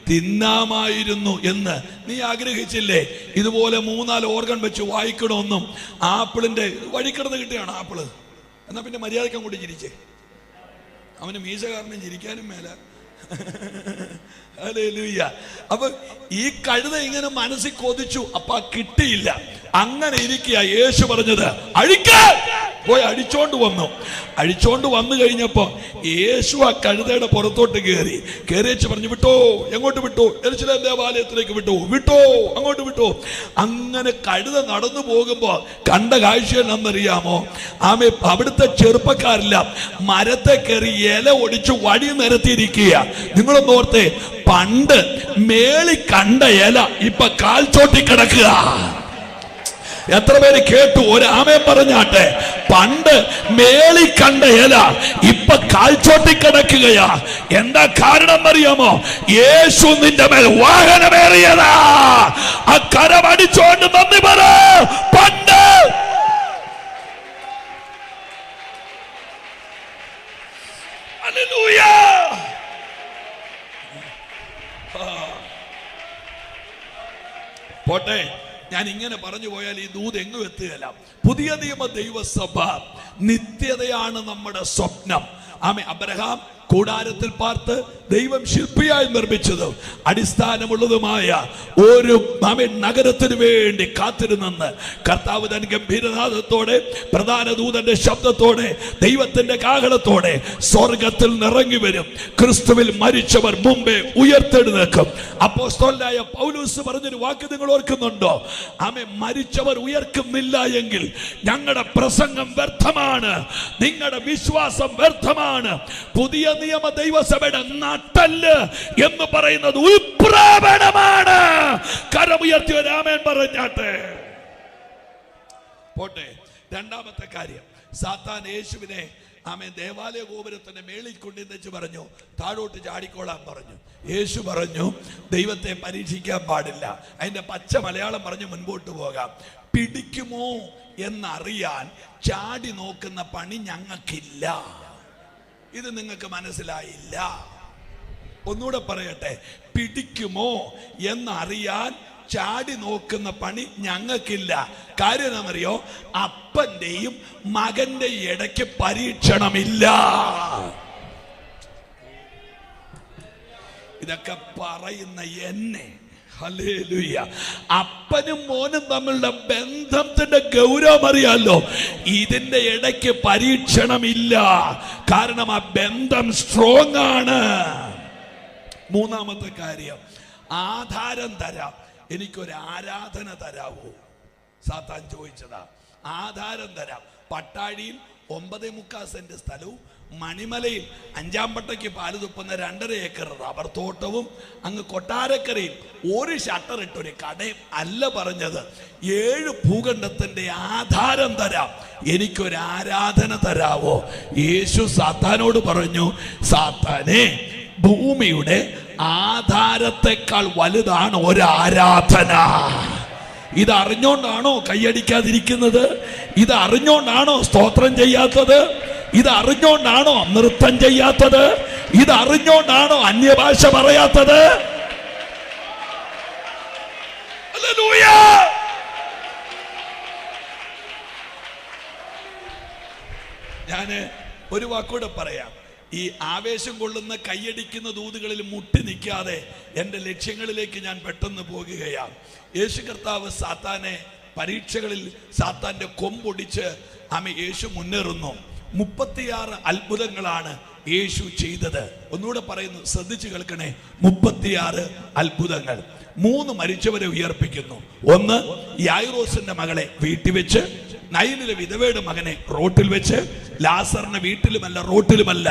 തിന്നാമായിരുന്നു എന്ന്. നീ ആഗ്രഹിച്ചില്ലേ ഇതുപോലെ 3-4 ഓർഗൻ വെച്ച് വായിക്കണമെന്നും? ആപ്പിളിന്റെ വഴിക്കിടന്ന് കിട്ടിയാണ് ആപ്പിള്. എന്നാ പിന്നെ മര്യാദയ്ക്ക് അങ്ങോട്ട് ചിരിച്ചേ. അവന് മീശകാരനും ചിരിക്കാനും മേല. ഹല്ലേലൂയ. അപ്പൊ ഈ കഴുത ഇങ്ങനെ മനസ്സിൽ കൊതിച്ചു, അപ്പൊ കിട്ടിയില്ല. അങ്ങനെ ഇരിക്കുക. യേശു പറഞ്ഞത് അഴിക്കാൻ പോയി അടിച്ചോണ്ട് വന്നു കഴിഞ്ഞപ്പോ യേശു ആ കഴുതയുടെ പുറത്തോട്ട് കയറിച്ച് പറഞ്ഞു, വിട്ടോ. എങ്ങോട്ട് വിട്ടു? യെരൂശലേം ദേവാലയത്തിലേക്ക് വിട്ടോ, അങ്ങോട്ട് വിട്ടോ. അങ്ങനെ കഴുത നടന്നു പോകുമ്പോ കണ്ട കാഴ്ച എന്നറിയാമോ? അവിടുത്തെ ചെറുപ്പക്കാരില്ല മരത്തെ കയറി ഇല ഒടിച്ചു വഴി നിരത്തിയിരിക്കുക. നിങ്ങളൊന്ന് ഓർത്തേ, പണ്ട് മേളി കണ്ട ഇല ഇപ്പൊ കാൽച്ചോട്ടി കിടക്കുക. എത്ര പേര് കേട്ടു? ഒരു ആമേൻ പറഞ്ഞാട്ടെ. പണ്ട് മേളി കണ്ട ഇല ഇപ്പൊ കാൽച്ചോട്ടി കിടക്കുകയാ. എന്താ കാരണം അറിയാമോ? യേശു നിന്റെ മേൽ വാഹനമേറിയതാ. ആ കരമടിച്ചോണ്ട് നന്ദി പറ. പണ്ട് ഹല്ലേലൂയ. പോട്ടെ. ഞാൻ ഇങ്ങനെ പറഞ്ഞു പോയാൽ ഈ ദൂത് എങ്ങും എത്തുകയില്ല. പുതിയ നിയമ ദൈവസഭ നിത്യതയാണ് നമ്മുടെ സ്വപ്നം. അബ്രഹാം കൂടാരത്തിൽ പാർത്ത് ദൈവം ശില്പിയായി നിർമ്മിച്ചത് അടിസ്ഥാനമുള്ളതുമായ ഒരു നഗരത്തിന് വേണ്ടി കാത്തിരുന്നെന്ന് കർത്താവ് തൻ ഗംഭീരനാദത്തോടെ പ്രധാന ദൂതന്റെ ശബ്ദത്തോടെ ദൈവത്തിന്റെ കാഹളത്തോടെ സ്വർഗത്തിൽ നിറങ്ങി വരും. ക്രിസ്തുവിൽ മരിച്ചവർ മുമ്പേ ഉയർത്തെഴുന്നേൽക്കും. അപ്പോസ്തലനായ പൗലോസ് പറഞ്ഞൊരു വാക്ക് നിങ്ങൾ ഓർക്കുന്നുണ്ടോ? മരിച്ചവർ ഉയർക്കുന്നില്ല എങ്കിൽ ഞങ്ങളുടെ പ്രസംഗം വ്യർത്ഥമാണ്, നിങ്ങളുടെ വിശ്വാസം വ്യർത്ഥമാണ്. പുതിയ നിയമ ദൈവസഭയുടെ നട്ടല് എന്ന് പറയുന്നത് ഉൽപ്രേരണമാണ്. കരമുയർത്തി ഒരു ആമേൻ പറഞ്ഞാട്ടെ. പോട്ടെ. രണ്ടാമത്തെ കാര്യം, സാത്താൻ യേശുവിനെ ദേവാലയ ഗോപുരത്തിന്റെ മേളിൽ കൊണ്ടുവച്ച് പറഞ്ഞു, താഴോട്ട് ചാടിക്കോളാൻ പറഞ്ഞു. യേശു പറഞ്ഞു, ദൈവത്തെ പരീക്ഷിക്കാൻ പാടില്ല. അതിന്റെ പച്ച മലയാളം പറഞ്ഞ് മുൻപോട്ട് പോകാം. പിടിക്കുമോ എന്നറിയാൻ ചാടി നോക്കുന്ന പണി ഞങ്ങൾക്കില്ല. ഇത് നിങ്ങൾക്ക് മനസ്സിലായില്ല. ഒന്നുകൂടെ പറയട്ടെ. പിടിക്കുമോ എന്നറിയാൻ ചാടി നോക്കുന്ന പണി ഞങ്ങൾക്കില്ല. കാര്യം എന്നറിയോ? അപ്പന്റെയും മകന്റെയും ഇടയ്ക്ക് പരീക്ഷണമില്ല. ഇതൊക്കെ പറയുന്ന എന്നെ, ഹല്ലേലൂയ, അപ്പനും മോനും തമ്മിലുള്ള ബന്ധത്തിന്റെ ഗൗരവം അറിയാലോ. ഇതിന്റെ ഇടയ്ക്ക് പരീക്ഷണമില്ല, കാരണം ആ ബന്ധം സ്ട്രോങ് ആണ്. മൂന്നാമത്തെ കാര്യം, ആധാരം തരാം, എനിക്കൊരു ആരാധന തരാവോ? സാത്താൻ ചോദിച്ചതാ. ആധാരം തരാം. പട്ടാഴിയിൽ 9.25 സെന്റ് സ്ഥലവും മണിമലയിൽ 5-ാം പട്ടയ്ക്ക് പാല് തുപ്പുന്ന 2.5 ഏക്കർ റബ്ബർ തോട്ടവും അങ്ങ് കൊട്ടാരക്കരയിൽ ഒരു ഷട്ടർ ഇട്ടൊരു കടയും അല്ല പറഞ്ഞത്. 7 ഭൂഖണ്ഡത്തിന്റെ ആധാരം തരാം, എനിക്കൊരു ആരാധന തരാവോ? യേശു സാത്താനോട് പറഞ്ഞു, സാത്താനെ, ഭൂമിയുടെ ആധാരത്തെക്കാൾ വലുതാണ് ഒരാരാധന. ഇത് അറിഞ്ഞോണ്ടാണോ കൈയടിക്കാതിരിക്കുന്നത്? ഇത് അറിഞ്ഞോണ്ടാണോ സ്തോത്രം ചെയ്യാത്തത്? ഇത് അറിഞ്ഞോണ്ടാണോ നൃത്തം ചെയ്യാത്തത്? ഇത് അറിഞ്ഞോണ്ടാണോ അന്യഭാഷ പറയാത്തത്? ഹല്ലേലൂയ! ഞാന് ഒരു വാക്കൂടെ പറയാം. ഈ ആവേശം കൊള്ളുന്ന കൈയടിക്കുന്ന ദൂതുകളിൽ മുട്ടി നിൽക്കാതെ എൻ്റെ ലക്ഷ്യങ്ങളിലേക്ക് ഞാൻ പെട്ടെന്ന് പോകുകയാണ്. യേശു കർത്താവ് സാത്താനെ പരീക്ഷകളിൽ സാത്താന്റെ കൊമ്പൊടിച്ച് യേശു മുന്നേറുന്നു. 36 അത്ഭുതങ്ങളാണ് യേശു ചെയ്തത്. ഒന്നുകൂടെ പറയുന്നു, ശ്രദ്ധിച്ചു കേൾക്കണേ. 36 അത്ഭുതങ്ങൾ. 3 മരിച്ചവരെ ഉയർപ്പിക്കുന്നു. 1 യായിറോസിന്റെ മകളെ വീട്ടിൽ വെച്ച്, നൈനിലെ വിധവയുടെ മകനെ റോട്ടിൽ വെച്ച്, ലാസറിനെ വീട്ടിലുമല്ല റോട്ടിലുമല്ല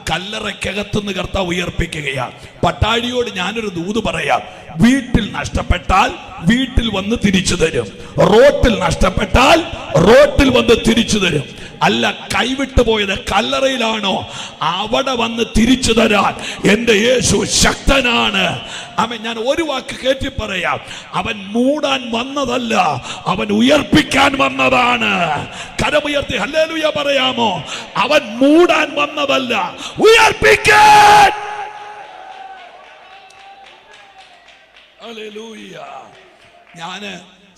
കല്ലറയ്ക്കകത്തുനിന്ന് കർത്താവ് ഉയർപ്പിക്കുകയാണ്. പട്ടാഴിയോട് ഞാനൊരു ദൂത് പറയാം, വീട്ടിൽ നഷ്ടപ്പെട്ടാൽ വീട്ടിൽ വന്ന് തിരിച്ചു തരും. റോട്ടിൽ നഷ്ടപ്പെട്ടാൽ റോട്ടിൽ വന്ന് തിരിച്ചു തരും. അല്ല, കൈവിട്ടു പോയത് കല്ലറയിലാണോ, അവിടെ വന്ന് തിരിച്ചു തരാൻ എന്റെ യേശു ശക്തനാണ്. ഞാൻ ഒരു വാക്ക് കയറ്റി പറയാം, അവൻ മൂടാൻ വന്നതല്ല, അവൻ ഉയർപ്പിക്കാൻ വന്നതാണ്. കരമുയർത്തി ഹല്ലേലൂയ പറയാമോ? അവൻ മൂടാൻ വന്നതല്ല, ഉയർപ്പിക്കാൻ. ഹല്ലേലൂയ. ഞാന്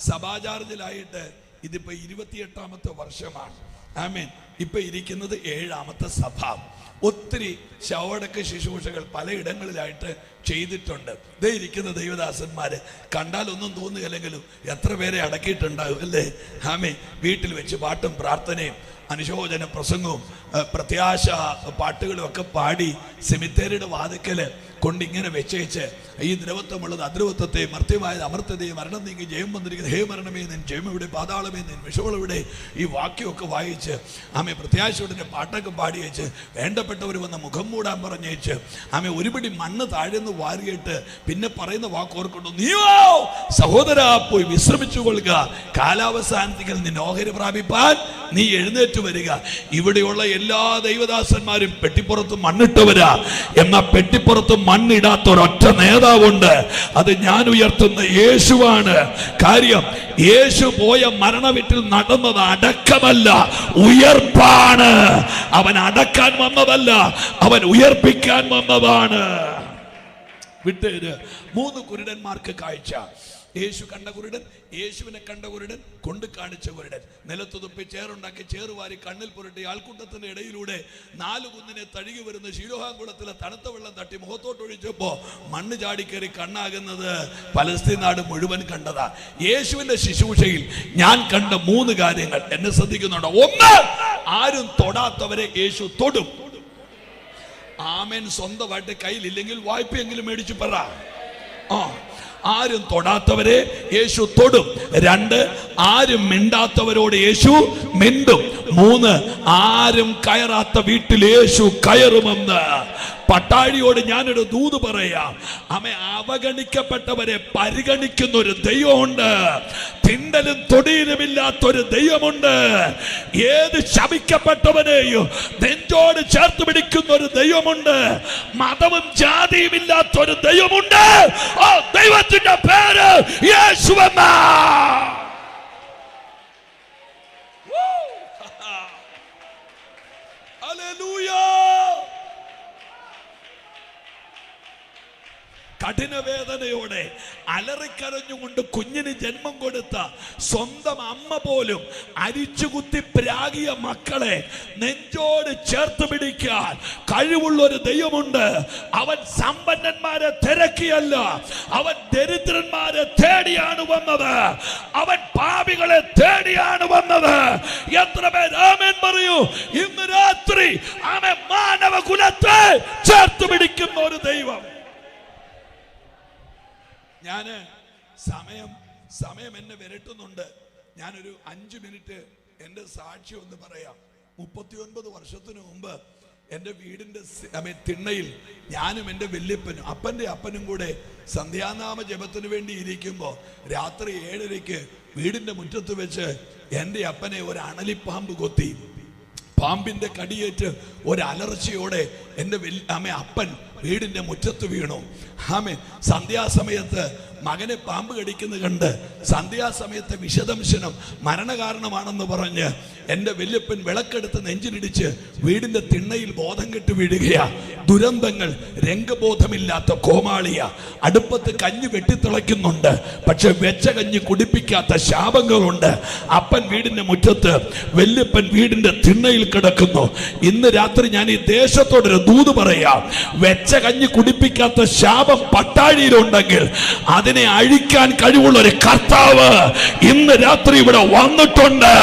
സഭാചാർജിലായിട്ട് ഇതിപ്പോ 28ാമത്തെ വർഷമാണ്. ആമേൻ. ഇപ്പൊ ഇരിക്കുന്നത് 7ാമത്തെ സഭ. ഒത്തിരി ശവടക്ക ശുശ്രൂഷകൾ പലയിടങ്ങളിലായിട്ട് ചെയ്തിട്ടുണ്ട്. ഇതേ ഇരിക്കുന്ന ദൈവദാസന്മാര് കണ്ടാൽ ഒന്നും തോന്നുകയില്ലെങ്കിലും എത്ര പേരെ അടക്കിയിട്ടുണ്ടാകും അല്ലേ? ആമേൻ. വീട്ടിൽ വെച്ച് പാട്ടും പ്രാർത്ഥനയും അനുശോചന പ്രസംഗവും പ്രത്യാശ പാട്ടുകളും ഒക്കെ പാടി സെമിത്തേരിയുടെ വാതിക്കല് കൊണ്ടിങ്ങനെ വെച്ചേച്ച് ഈ ദ്രവത്വമുള്ളത് അദ്രവത്വത്തെ, മർത്യമായത് അമർത്യതയെ, മരണം നീങ്ങി ജയം വന്നിരിക്കുന്നത്, ഹേ മരണമേ നിൻ ജയം ഇവിടെ, പാതാളമേ നിൻ വിഷോളവിടെ, ഈ വാക്യമൊക്കെ വായിച്ച് പ്രത്യാശയുടെ പാട്ടൊക്കെ പാടി വെച്ച് വേണ്ടപ്പെട്ടവർ വന്ന് മുഖം മൂടാൻ പറഞ്ഞേച്ച് ഒരുപിടി മണ്ണ് താഴെന്ന് വാരിയിട്ട് പിന്നെ പറയുന്ന വാക്കോർക്കൊണ്ടു, നീയോ സഹോദരാ പോയി വിശ്രമിച്ചു കൊള്ളുക, കാലാവസാനത്തിൽ നിന്നെ ഓഹരി പ്രാപിപ്പാൻ നീ എഴുന്നേറ്റ് വരിക. ഇവിടെയുള്ള എല്ലാ ദൈവദാസന്മാരും പെട്ടിപ്പുറത്ത് മണ്ണിട്ടവരാ. എന്നാ പെട്ടിപ്പുറത്ത് മണ്ണിടാത്ത ഒരൊറ്റ നേതാവുണ്ട്, അത് ഞാൻ ഉയർത്തുന്ന യേശുവാണ്. കാര്യം, യേശു പോയ മരണ വീട്ടിൽ നടന്നത് അടക്കമല്ല, ഉയർപ്പാണ്. അവൻ അടക്കാൻ വന്നതല്ല, അവൻ ഉയർപ്പിക്കാൻ വന്നതാണ്. വിട്ടേര്. 3 കുരുടന്മാർക്ക് കാഴ്ച. യേശു കണ്ട കുരുടൻ, യേശുവിനെ കണ്ട കുരുടൻ, കൊണ്ട് കാണിച്ച കുരുടൻ. നിലത്തു തുപ്പി ചേറുണ്ടാക്കി ചേറുവാരി കണ്ണിൽ പുരട്ടി ആൾക്കൂട്ടത്തിന്റെ ഇടയിലൂടെ 4 കുന്നിനെ തഴുകി വരുന്ന ശീലോഹാങ്കുളത്തിലെ തണുത്ത വെള്ളം തട്ടി മുഖത്തോട്ടൊഴിച്ചപ്പോ മണ്ണ് ചാടിക്കേറി കണ്ണാകുന്നത് പലസ്തീൻ നാട് മുഴുവൻ കണ്ടതാ. യേശുവിന്റെ ശുശ്രൂഷയിൽ ഞാൻ കണ്ട 3 കാര്യങ്ങൾ എന്നെ ശ്രദ്ധിക്കുന്നുണ്ടോ? 1, ആരും തൊടാത്തവരെ യേശു തൊടും. ആമേൻ. സ്വന്തമായിട്ട് കയ്യിലില്ലെങ്കിൽ വായ്പയെങ്കിലും മേടിച്ചു പറ. ആരും തൊടാത്തവരെ യേശു തൊടും. 2, ആരും മിണ്ടാത്തവരോട് യേശു മിണ്ടും. 3, ആരും കയറാത്ത വീട്ടിൽ യേശു കയറുമെന്ന്. പട്ടാഴിയോട് ഞാനൊരു ദൂത് പറയാം. അവഗണിക്കപ്പെട്ടവരെ പരിഗണിക്കുന്ന ഒരു ദൈവമുണ്ട്. തിണ്ടലും തൊടിയിലുമില്ലാത്തൊരു ദൈവമുണ്ട്. ഏത് ശപിക്കപ്പെട്ടവനെയും നെഞ്ചോട് ചേർത്ത് പിടിക്കുന്ന ഒരു ദൈവമുണ്ട്. മതവും ജാതിയും ഇല്ലാത്തൊരു ദൈവമുണ്ട്. ആ ദൈവത്തിന്റെ പേര് യേശുവെന്ന. കഠിന വേദനയോടെ അലറിക്കരഞ്ഞുകൊണ്ട് കുഞ്ഞിന് ജന്മം കൊടുത്ത സ്വന്തം അമ്മ പോലും അരിച്ചുകുത്തി പ്രാകിയ മക്കളെ നെഞ്ചോട് ചേർത്ത് പിടിക്കാൻ കഴിവുള്ള ഒരു ദൈവമുണ്ട്. അവൻ സമ്പന്നന്മാരെ തിരക്കിയല്ല, അവൻ ദരിദ്രന്മാരെ തേടിയാണ് വന്നത്. അവൻ പാപികളെ തേടിയാണ് വന്നത്. എത്ര പേർ ആമേൻ പറയൂ? ഇന്ന് രാത്രി അവൻ മാനവ കുലത്തെ ചേർത്ത് പിടിക്കുന്ന ഒരു ദൈവം. ഞാന് സമയം എന്നെ വിരട്ടുന്നുണ്ട്. ഞാനൊരു 5 മിനിറ്റ് എൻ്റെ സാക്ഷി ഒന്ന് പറയാം. 39 വർഷത്തിന് മുമ്പ് എൻ്റെ വീടിൻ്റെ തിണ്ണയിൽ ഞാനും എൻ്റെ വല്യപ്പനും അപ്പനും കൂടെ സന്ധ്യാനാമ ജപത്തിന് വേണ്ടി ഇരിക്കുമ്പോൾ രാത്രി 7:30 വീടിൻ്റെ മുറ്റത്ത് വെച്ച് എൻ്റെ അപ്പനെ ഒരു അണലിപ്പാമ്പ് കൊത്തി. പാമ്പിന്റെ കടിയേറ്റ് ഒരലർച്ചയോടെ എൻ്റെ അപ്പൻ വീടിൻ്റെ മുറ്റത്ത് വീണു. ആമേ. സന്ധ്യാസമയത്ത് മകനെ പാമ്പ് കടിക്കുന്നത് കണ്ട് സന്ധ്യാസമയത്തെ വിഷദംശനം മരണകാരണമാണെന്ന് പറഞ്ഞ് എൻ്റെ വല്യപ്പൻ വിളക്കെടുത്ത് നെഞ്ചിലിടിച്ച് വീടിൻ്റെ തിണ്ണയിൽ ബോധം കെട്ട് വീഴുകയാ. ദുരന്തങ്ങൾ, രംഗബോധമില്ലാത്ത കോമാളിയ. അടുപ്പത്ത് കഞ്ഞി വെട്ടിത്തിളയ്ക്കുന്നുണ്ട്, പക്ഷെ വെച്ച കഞ്ഞി കുടിപ്പിക്കാത്ത ശാപങ്ങളുണ്ട്. അപ്പൻ വീടിൻ്റെ മുറ്റത്ത്, വല്യപ്പൻ വീടിൻ്റെ തിണ്ണയിൽ കിടക്കുന്നു. ഇന്ന് രാത്രി ഞാൻ ഈ ദേശത്തോടൊരു ദൂത് പറയാം. വെച്ച കഞ്ഞി കുടിപ്പിക്കാത്ത ശാപം പട്ടാഴിയിലുണ്ടെങ്കിൽ അതിനെ അഴിക്കാൻ കഴിവുള്ള ഒരു കർത്താവ് ഇന്ന് രാത്രി ഇവിടെ വന്നിട്ടുണ്ട്.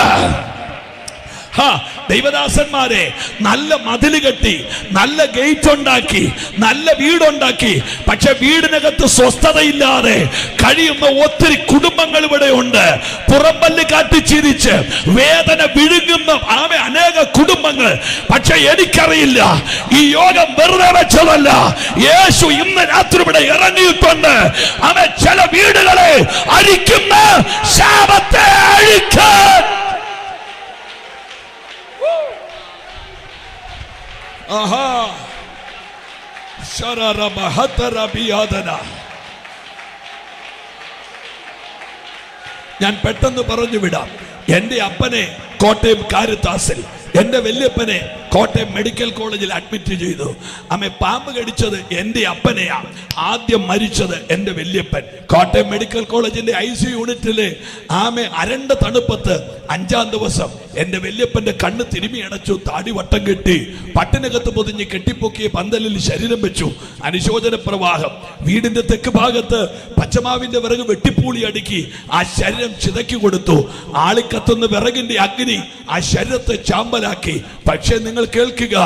ദൈവദാസന്മാരെ, നല്ല മതില് കെട്ടി, നല്ല ഗേറ്റ് ഉണ്ടാക്കി, നല്ല വീടുണ്ടാക്കി, പക്ഷെ വീടിനകത്ത് സ്വസ്ഥതയില്ലാതെ കഴിയുന്ന ഒത്തിരി കുടുംബങ്ങൾ ഇവിടെ ഉണ്ട്. പുറംപല്ല് കാട്ടി ചിരിച്ച് വേദന വിഴുങ്ങുന്ന അനേക കുടുംബങ്ങൾ. പക്ഷെ എനിക്കറിയില്ല, ഈ യോഗം വെറുതെ വെച്ചതല്ല. യേശു ഇന്ന് രാത്രി ഇവിടെ ഇറങ്ങിയിട്ടുണ്ട്. അവൻ ചില വീടുകളെ അഴിക്കുന്ന, ശാപത്തെ അഴിക്കാൻ. ഞാൻ പെട്ടെന്ന് പറഞ്ഞു വിടാം. എൻ്റെ അപ്പനെ കോട്ടയം കാരിത്താസിൽ, എൻ്റെ വല്യപ്പനെ കോട്ടയം മെഡിക്കൽ കോളേജിൽ അഡ്മിറ്റ് ചെയ്തു. പാമ്പ് കടിച്ചത് എൻ്റെ അപ്പനെയാ. ആദ്യം മരിച്ചത് എൻ്റെ വല്യപ്പൻ. കോട്ടയം മെഡിക്കൽ കോളേജിന്റെ ICU യൂണിറ്റില് അരണ്ട തണുപ്പത്ത് 5-ാം ദിവസം എൻ്റെ വല്യപ്പന്റെ കണ്ണ് തിരുമി അടച്ചു, താടി വട്ടം കെട്ടി, പട്ടിനകത്ത് പൊതിഞ്ഞ് കെട്ടിപ്പൊക്കിയ പന്തലിൽ ശരീരം വെച്ചു. അനുശോചന പ്രവാഹം. വീടിന്റെ തെക്ക് ഭാഗത്ത് പച്ചമാവിന്റെ വിറക് വെട്ടിപ്പൂളി അടുക്കി ആ ശരീരം ചിതക്കി കൊടുത്തു. ആളിക്കത്തുന്ന വിറകിന്റെ അഗ്നി ആ ശരീരത്തെ ചാമ്പലാക്കി. പക്ഷേ നിങ്ങൾ കേൾക്കുക,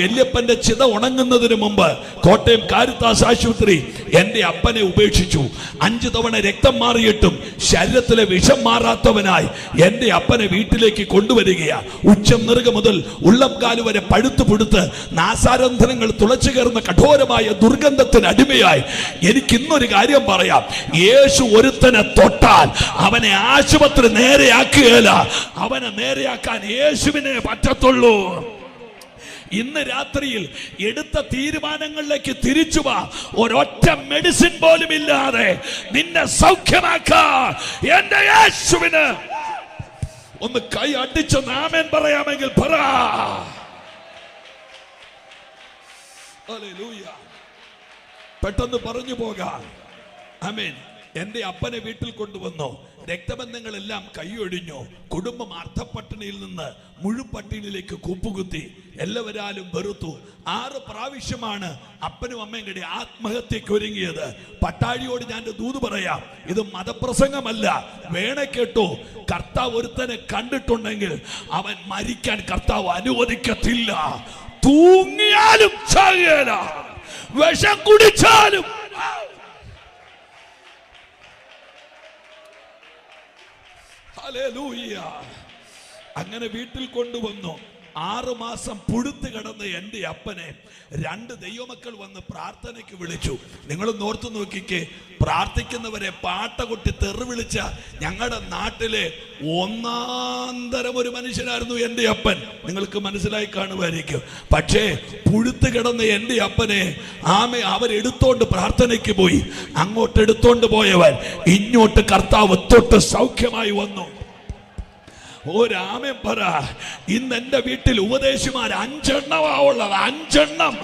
വല്യപ്പന്റെ ചിത ഉണങ്ങുന്നതിന് മുമ്പ് കോട്ടയം കാരിത്താസ് ആശുപത്രി എൻ്റെ അപ്പനെ ഉപേക്ഷിച്ചു. 5 തവണ രക്തം മാറിയിട്ടും ശരീരത്തിലെ വിഷം മാറാത്തവനായി എൻ്റെ അപ്പനെ വീട്ടിലേക്ക് കൊണ്ടുവരികയാ. ഉച്ചം നെറുക മുതൽ ഉള്ളംകാല് വരെ പഴുത്തു പുഴുത്ത് നാസാരന്ധനങ്ങൾ തുളച്ചു കയറുന്ന കഠോരമായ ദുർഗന്ധത്തിന് അടിമയായി. എനിക്കിന്നൊരു കാര്യം പറയാം. യേശു ഒരുത്തനെ തൊട്ടാൽ അവനെ ആശുപത്രി നേരെയാക്കുകയില്ല, അവനെ നേരെയാക്കാൻ യേശുവിനെ പറ്റത്തുള്ളൂ. ഇന്ന് രാത്രിയിൽ എടുത്ത തീരുമാനങ്ങളിലേക്ക് തിരിച്ചു വാ. ഒരൊറ്റ മെഡിസിൻ പോലും ഇല്ലാതെ നിന്നെ സൗഖ്യമാക്കാൻ എന്റെ യേശുവിന്. ഒന്ന് കൈ അടിച്ച് ആമേൻ പറയാമെങ്കിൽ പറ. ഹല്ലേലൂയ. പെട്ടെന്ന് പറഞ്ഞു പോകാം. ആമേൻ. എൻ്റെ അപ്പനെ വീട്ടിൽ കൊണ്ടുവന്നു. രക്തബന്ധങ്ങളെല്ലാം കൈയൊഴിഞ്ഞു. കുടുംബം അർത്ഥപ്പട്ടിണിയിൽ നിന്ന് മുഴുപട്ടിണിയിലേക്ക് കൂപ്പുകുത്തി. എല്ലാവരാലും വെറുത്തു. 6 പ്രാവശ്യമാണ് അപ്പനും അമ്മയും കൂടി ആത്മഹത്യക്ക് ഒരുങ്ങിയത്. പട്ടാഴിയോട് ഞാൻ ദൂത് പറയാം, ഇത് മതപ്രസംഗമല്ല. വേണേ കേട്ടോ, കർത്താവ് ഒരുത്തനെ കണ്ടിട്ടുണ്ടെങ്കിൽ അവൻ മരിക്കാൻ കർത്താവ് അനുവദിക്കത്തില്ല. തൂങ്ങിയാലും ചാകേല, വിഷം കുടിച്ചാലും. ഹല്ലേലൂയ. അങ്ങനെ വീട്ടിൽ കൊണ്ടുവന്നു. 6 മാസം പുഴുത്ത് കിടന്ന എൻ്റെ അപ്പനെ 2 ദൈവമക്കൾ വന്ന് പ്രാർത്ഥനയ്ക്ക് വിളിച്ചു. നിങ്ങളൊന്ന് ഓർത്തു നോക്കിക്കേ, പ്രാർത്ഥിക്കുന്നവരെ പാട്ട കൊട്ടി തെറി വിളിച്ച ഞങ്ങളുടെ നാട്ടിലെ ഒന്നാന്തരം ഒരു മനുഷ്യനായിരുന്നു എൻ്റെ അപ്പൻ. നിങ്ങൾക്ക് മനസ്സിലായി കാണുമായിരിക്കും. പക്ഷേ പുഴുത്ത് കിടന്ന എൻ്റെ അപ്പനെ അവരെടുത്തോണ്ട് പ്രാർത്ഥനയ്ക്ക് പോയി. അങ്ങോട്ട് എടുത്തോണ്ട് പോയവൻ ഇങ്ങോട്ട് കർത്താവ് തൊട്ട് സൗഖ്യമായി വന്നു. ഒരാമൻ പറ. ഇന്ന് എൻ്റെ വീട്ടിൽ ഉപദേശിമാർ 5 എണ്ണമാ ഉള്ളത്. 5 എണ്ണം.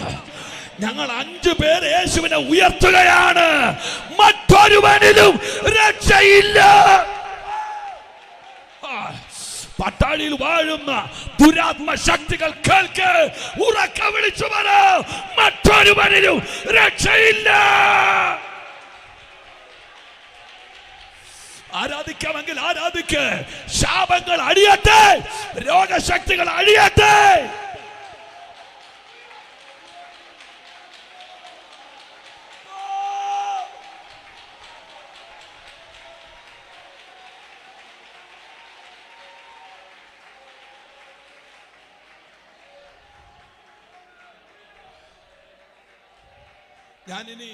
ഞങ്ങൾ 5 പേർ യേശുവിനെ ഉയർത്തുകയാണ്. മറ്റൊരുവനിലും രക്ഷയില്ല. പട്ടാഴിയിൽ വാഴുന്ന ദുരാത്മ ശക്തികൾ കേൾക്ക്, ഉറക്കെ വിളിച്ചു പറ, മറ്റൊരുവനിലും രക്ഷയില്ല. ആരാധിക്കാമെങ്കിൽ ആരാധിക്ക്. ശാപങ്ങൾ അഴിയട്ടെ, രോഗശക്തികൾ അഴിയട്ടെ. ഞാനിനി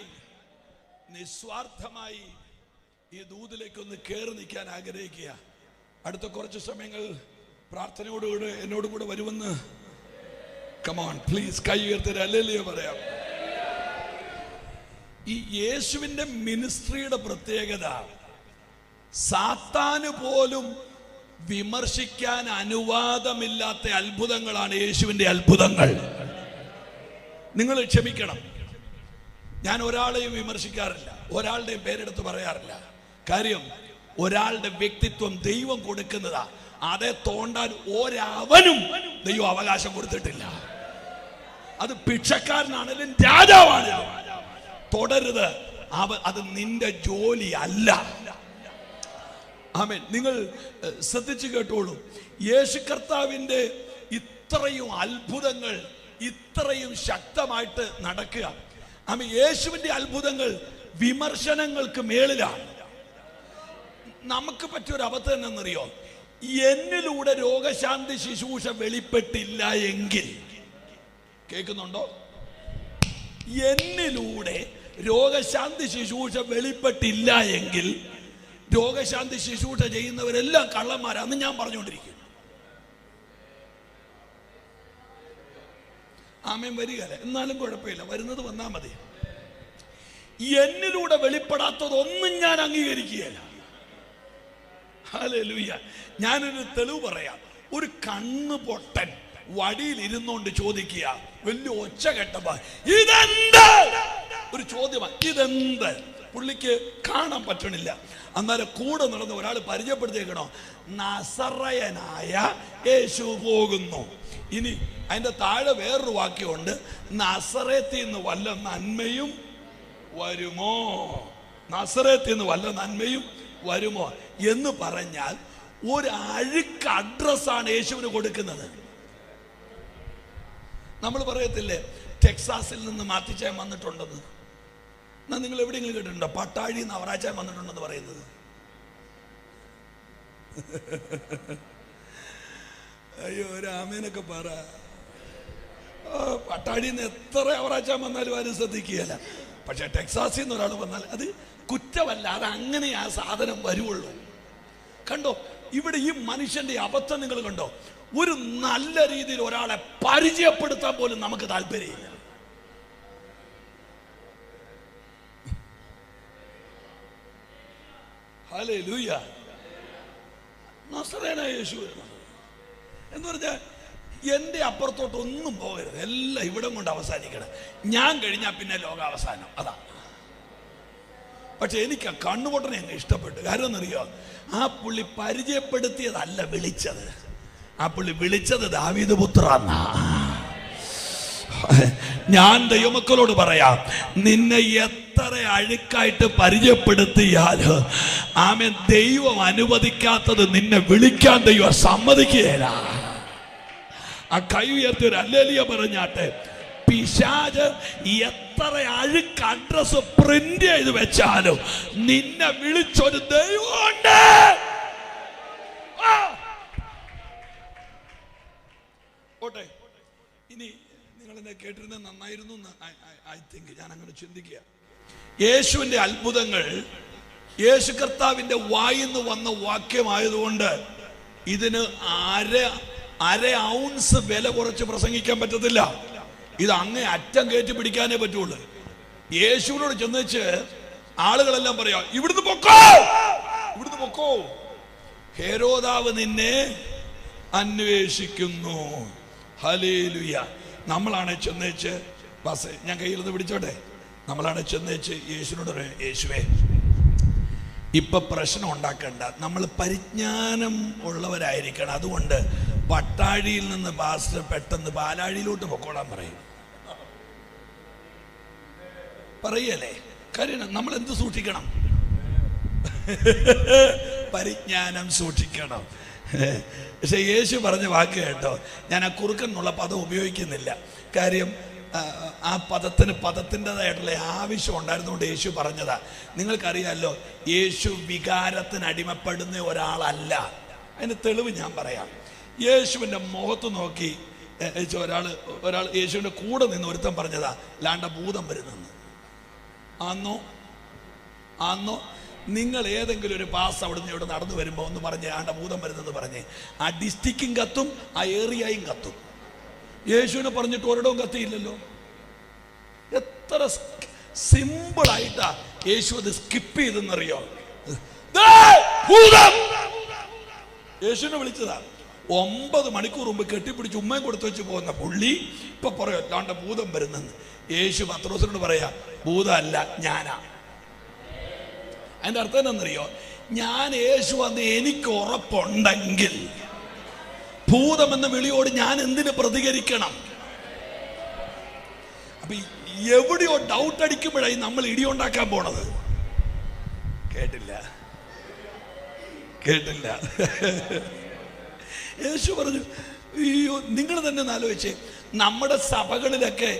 നിസ്വാർത്ഥമായി ഈ ദൂതിലേക്കൊന്ന് കയറി നിൽക്കാൻ ആഗ്രഹിക്കുക. അടുത്ത കുറച്ച് സമയങ്ങൾ പ്രാർത്ഥനയോടുകൂടെ എന്നോടും കൂടെ വരുമെന്ന് കമോൺ പ്ലീസ് കൈ ഉയർത്തി ഹല്ലേലൂയ പറയാം. ഈ യേശുവിന്റെ മിനിസ്ട്രിയുടെ പ്രത്യേകത, സാത്താന് പോലും വിമർശിക്കാൻ അനുവാദമില്ലാത്ത അത്ഭുതങ്ങളാണ് യേശുവിന്റെ അത്ഭുതങ്ങൾ. നിങ്ങൾ ക്ഷമിക്കണം, ഞാൻ ഒരാളെയും വിമർശിക്കാറില്ല, ഒരാളുടെയും പേരെടുത്ത് പറയാറില്ല. കാര്യം, ഒരാളുടെ വ്യക്തിത്വം ദൈവം കൊടുക്കുന്നതാ. അതേ തോണ്ടാൻ ഒരവനും ദൈവം അവകാശം കൊടുത്തിട്ടില്ല. അത് ഭിക്ഷക്കാരനാണെങ്കിലും രാജാവാണെങ്കിലും തുടരുത്. അത് നിന്റെ ജോലി അല്ല. ആമേൻ. നിങ്ങൾ ശ്രദ്ധിച്ചു കേട്ടോളൂ. യേശു കർത്താവിന്റെ ഇത്രയും അത്ഭുതങ്ങൾ ഇത്രയും ശക്തമായിട്ട് നടക്കുക. ആമേൻ. യേശുവിന്റെ അത്ഭുതങ്ങൾ വിമർശനങ്ങൾക്ക് മേളിലാണ്. നമുക്ക് പറ്റിയൊരു അബദ്ധം എന്നറിയോ? എന്നിലൂടെ രോഗശാന്തി ശുശ്രൂഷ വെളിപ്പെട്ടില്ല എങ്കിൽ, കേൾക്കുന്നുണ്ടോ? എന്നിലൂടെ രോഗശാന്തി ശുശ്രൂഷ വെളിപ്പെട്ടില്ല എങ്കിൽ രോഗശാന്തി ശുശ്രൂഷ ചെയ്യുന്നവരെല്ലാം കള്ളന്മാരാന്ന് ഞാൻ പറഞ്ഞുകൊണ്ടിരിക്കും. ആമേൻ. വരികയല്ല, എന്നാലും കുഴപ്പമില്ല, വരുന്നത് വന്നാൽ മതി. എന്നിലൂടെ വെളിപ്പെടാത്തതൊന്നും ഞാൻ അംഗീകരിക്കുകയില്ല. ഹല്ലേലൂയ. ഞാനൊരു തെളിവ് പറയാം. ഒരു കണ്ണ് പൊട്ടൻ വടിയിൽ ഇരുന്നോണ്ട് ചോദിക്കുക, വലിയ ഒച്ച കേട്ടപ്പോ, ഇതെന്ത്? ഒരു ചോദ്യമാണ്, ഇതെന്ത്? പുള്ളിക്ക് കാണാൻ പറ്റണില്ല. അന്നേരം കൂടെ നടന്ന ഒരാൾ പരിചയപ്പെടുത്തിയേക്കണോ, നസറയനായ യേശു പോകുന്നു. ഇനി അതിന്റെ താഴെ വേറൊരു വാക്യമുണ്ട്, നസറേത്തിൽ നിന്ന് വല്ല നന്മയും വരുമോ? നസറേത്തിൽ നിന്ന് വല്ല നന്മയും വരുമോ എന്ന് പറഞ്ഞാൽ ഒരു അഴുക്ക് അഡ്രസ്സാണ് യേശുവിന് കൊടുക്കുന്നത്. നമ്മൾ പറയത്തില്ലേ ടെക്സാസിൽ നിന്ന് മാത്തിച്ചാൻ വന്നിട്ടുണ്ടെന്ന്? എന്നാ നിങ്ങൾ എവിടെയെങ്കിലും കേട്ടിട്ടുണ്ടോ പട്ടാഴി നവറാച്ചാൻ വന്നിട്ടുണ്ടെന്ന് പറയുന്നത്? അയ്യോ, ഒരു ആമേനൊക്കെ പറ. പട്ടാഴിയിൽ നിന്ന് എത്ര അവറാച്ചാൻ വന്നാലും ആരും ശ്രദ്ധിക്കുകയല്ല. പക്ഷെ ടെക്സാസിൽ നിന്ന് ഒരാൾ വന്നാൽ അത് കുറ്റമല്ല, അത് അങ്ങനെ ആ സാധനം വരുവുള്ളൂ. കണ്ടോ, ഇവിടെ ഈ മനുഷ്യന്റെ അബദ്ധം നിങ്ങൾ കണ്ടോ? ഒരു നല്ല രീതിയിൽ ഒരാളെ പരിചയപ്പെടുത്താൻ പോലും നമുക്ക് താല്പര്യമില്ല. ഹല്ലേലൂയ. നസറേനായ യേശു എന്ന് പറഞ്ഞാൽ എന്റെ അപ്പുറത്തോട്ടൊന്നും പോകരുത്, എല്ലാം ഇവിടെ കൊണ്ട് അവസാനിക്കണം. ഞാൻ കഴിഞ്ഞാൽ പിന്നെ ലോകാവസാനം, അതാ. പക്ഷെ എനിക്ക് ആ കണ്ണുപൊട്ടനെ അങ്ങ് ഇഷ്ടപ്പെട്ടു. കാരണം എന്നറിയോ, ആ പുള്ളി പരിചയപ്പെടുത്തിയതല്ല വിളിച്ചത്, ആ പുള്ളി വിളിച്ചത് ദാവീദ് പുത്ര. ഞാൻ ദൈവമക്കളോട് പറയാം, നിന്നെ എത്ര അഴുക്കായിട്ട് പരിചയപ്പെടുത്തിയാൽ ആമേൻ, ദൈവം അനുവദിക്കാത്തത് നിന്നെ വിളിക്കാൻ ദൈവം സമ്മതിക്കുകയില്ല. ആ കൈ ഉയർത്തി ഒരു ഹല്ലേലൂയ പറഞ്ഞാട്ടെ. പിശാച് എത്ര അഴുക്ക് അഡ്രസ് പ്രിന്റ് ചെയ്ത് വെച്ചാലും നിന്നെ വിളിച്ചൊരു ദൈവമുണ്ട്. ഓട്ടെ, ഇനി നിങ്ങൾ എന്നെ കേട്ടിരുന്നത് നന്നായിരുന്നു ഐ തിങ്ക്. ഞാൻ അങ്ങനെ ചിന്തിക്കുക. യേശുവിന്റെ അത്ഭുതങ്ങൾ യേശു കർത്താവിന്റെ വായിന്ന് വന്ന വാക്യമായതുകൊണ്ട് ഇതിന് അര ഔൺസ് വില കുറച്ച് പ്രസംഗിക്കാൻ പറ്റത്തില്ല. ഇത് അങ്ങേ അറ്റം കയറ്റി പിടിക്കാനേ പറ്റുള്ളൂ. യേശുവിനോട് ചെന്നുവെച്ച് ആളുകളെല്ലാം പറയാ, ഇവിടുന്ന് പൊക്കോ, ഇവിടുന്ന് പൊക്കോ, ഹെരോദാവ് നിന്നെ അന്വേഷിക്കുന്നു. ഹല്ലേലൂയ. നമ്മളാണ് ചെന്നുവെച്ച് ബസ് ഞാൻ കയ്യിൽ നിന്ന് പിടിച്ചോട്ടെ. നമ്മളാണ് ചെന്നേച്ച് യേശുവിനോട് പറയും, യേശുവേ ഇപ്പൊ പ്രശ്നം ഉണ്ടാക്കണ്ട, നമ്മൾ പരിജ്ഞാനം ഉള്ളവരായിരിക്കണം, അതുകൊണ്ട് പട്ടാഴിയിൽ നിന്ന് പാസ്റ്റർ പെട്ടെന്ന് പാലാഴിയിലോട്ട് പൊക്കോളാൻ പറയല്ലേ. കാര്യം നമ്മൾ എന്ത് സൂക്ഷിക്കണം? പരിജ്ഞാനം സൂക്ഷിക്കണം. പക്ഷെ യേശു പറഞ്ഞ വാക്ക് കേട്ടോ, ഞാൻ ആ കുറുക്കെന്നുള്ള പദം ഉപയോഗിക്കുന്നില്ല. കാര്യം ആ പദത്തിൻ്റെതായിട്ടുള്ള ആവശ്യം ഉണ്ടായിരുന്നുകൊണ്ട് യേശു പറഞ്ഞതാ. നിങ്ങൾക്കറിയാമല്ലോ, യേശു വികാരത്തിന് അടിമപ്പെടുന്ന ഒരാളല്ല. അതിന് തെളിവ് ഞാൻ പറയാം. യേശുവിൻ്റെ മുഖത്ത് നോക്കി ഒരാൾ യേശുവിൻ്റെ കൂടെ നിന്ന് ഒരുത്തൻ പറഞ്ഞതാ, ലാണ്ട ഭൂതം വരുന്നെന്ന്. ആന്നോ നിങ്ങൾ ഏതെങ്കിലും ഒരു പാസ് അവിടുന്ന് ഇവിടെ നടന്നു വരുമ്പോൾ ഒന്ന് പറഞ്ഞേ, ആണ്ട ഭൂതം വരുന്നെന്ന് പറഞ്ഞേ, ആ ഡിസ്ട്രിക്റ്റും കത്തും, ആ ഏറിയയും കത്തും. യേശുവിനെ പറഞ്ഞിട്ട് ഒരിടവും കത്തിയില്ലല്ലോ. എത്ര സിമ്പിളായിട്ടാ യേശു അത് സ്കിപ്പ് ചെയ്തെന്നറിയോ? യേശുവിനെ വിളിച്ചതാ. 9 മണിക്കൂർ മുമ്പ് കെട്ടിപ്പിടിച്ച് ഉമ്മയും കൊടുത്തു വെച്ച് പോകുന്ന പുള്ളി ഇപ്പൊ പറയോ അല്ലാണ്ട് ഭൂതം വരുന്നെന്ന്. യേശു പത്രോസിനോട് പറയാ, ഭൂതമല്ല, ഞാനാ. അതിന്റെ അർത്ഥം എന്താണെന്നറിയോ? ഞാൻ യേശു വന്ന് എനിക്ക് ഉറപ്പുണ്ടെങ്കിൽ ഭൂതമെന്ന വിളിയോട് ഞാൻ എന്തിനു പ്രതികരിക്കണം? അപ്പൊ എവിടെയോ ഡൗട്ട് അടിക്കുമ്പോഴായി നമ്മൾ ഇടിയുണ്ടാക്കാൻ പോണത്. കേട്ടില്ല യേശു പറഞ്ഞു, അയ്യോ നിങ്ങൾ തന്നെ ആലോചിച്ചേ, നമ്മുടെ സഭകളിലൊക്കെ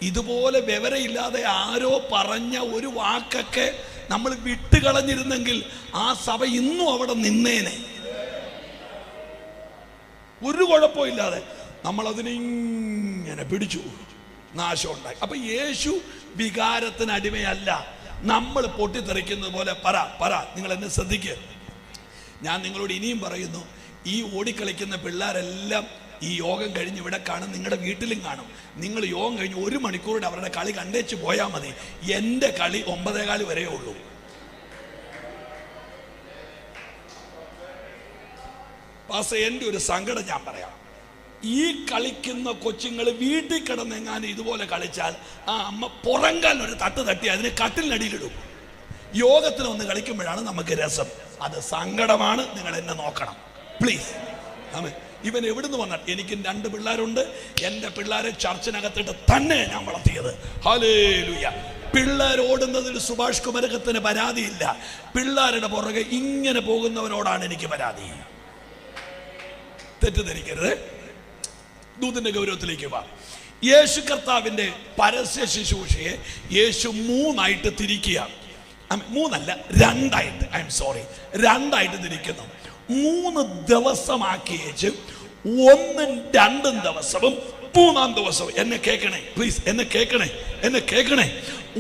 ഇതുപോലെ വിവരമില്ലാതെ ആരോ പറഞ്ഞ ഒരു വാക്കൊക്കെ നമ്മൾ വിട്ടുകളഞ്ഞിരുന്നെങ്കിൽ ആ സഭ ഇന്നും അവിടെ നിന്നേനെ. ഒരു കുഴപ്പമില്ലാതെ നമ്മൾ അതിനിങ്ങനെ പിടിച്ചു, നാശം ഉണ്ടായി. അപ്പൊ യേശു വികാരത്തിന് അടിമയല്ല. നമ്മൾ പൊട്ടിത്തെറിക്കുന്നത് പോലെ പറ നിങ്ങൾ എന്നെ ശ്രദ്ധിക്കുക. ഞാൻ നിങ്ങളോട് ഇനിയും പറയുന്നു, ഈ ഓടിക്കളിക്കുന്ന പിള്ളേരെല്ലാം ഈ യോഗം കഴിഞ്ഞ് ഇവിടെ കാണും, നിങ്ങളുടെ വീട്ടിലും കാണും. നിങ്ങൾ യോഗം കഴിഞ്ഞ് 1 മണിക്കൂറുടെ അവരുടെ കളി കണ്ടേച്ച് പോയാൽ മതി. എൻ്റെ കളി 9:15 വരെ ഉള്ളൂ. പാസ് എൻ്റെ ഒരു സങ്കടം ഞാൻ പറയാം. ഈ കളിക്കുന്ന കൊച്ചുങ്ങൾ വീട്ടിൽ കിടന്നെങ്ങാനും ഇതുപോലെ കളിച്ചാൽ ആ അമ്മ പുറങ്കാൽ ഒരു തട്ടി അതിനെ കട്ടിലിനടിയിലിടും. യോഗത്തിന് ഒന്ന് കളിക്കുമ്പോഴാണ് നമുക്ക് രസം. അത് സങ്കടമാണ്. നിങ്ങൾ എന്നെ നോക്കണം പ്ലീസ്. ഇവൻ എവിടുന്ന് വന്നാൽ, എനിക്കും 2 പിള്ളേരുണ്ട്. എൻ്റെ പിള്ളേരെ ചർച്ചിനകത്തിട്ട് തന്നെ ഞാൻ വളർത്തിയത്. ഹല്ലേലൂയ. പിള്ളേർ ഓടുന്നതിൽ സുഭാഷ് കുമരകത്തിന് പരാതിയില്ല. പിള്ളേരുടെ പുറകെ ഇങ്ങനെ പോകുന്നവരോടാണ് എനിക്ക് പരാതി. തെറ്റിദ്ധരിക്കരുത്. ദൂതന്റെ ഗൗരവത്തിലേക്ക് വാ. യേശു കർത്താവിന്റെ പരസ്യ ശുശ്രൂഷയെ യേശു 3 തിരിക്കുക. 3 അല്ല, 2 തിരിക്കുന്നു. 3 ദിവസമാക്കിയേച്ച് 1ഉം 2ഉം ദിവസവും 3ആം ദിവസവും എന്നെ കേൾക്കണേ പ്ലീസ്, എന്നെ കേൾക്കണേ.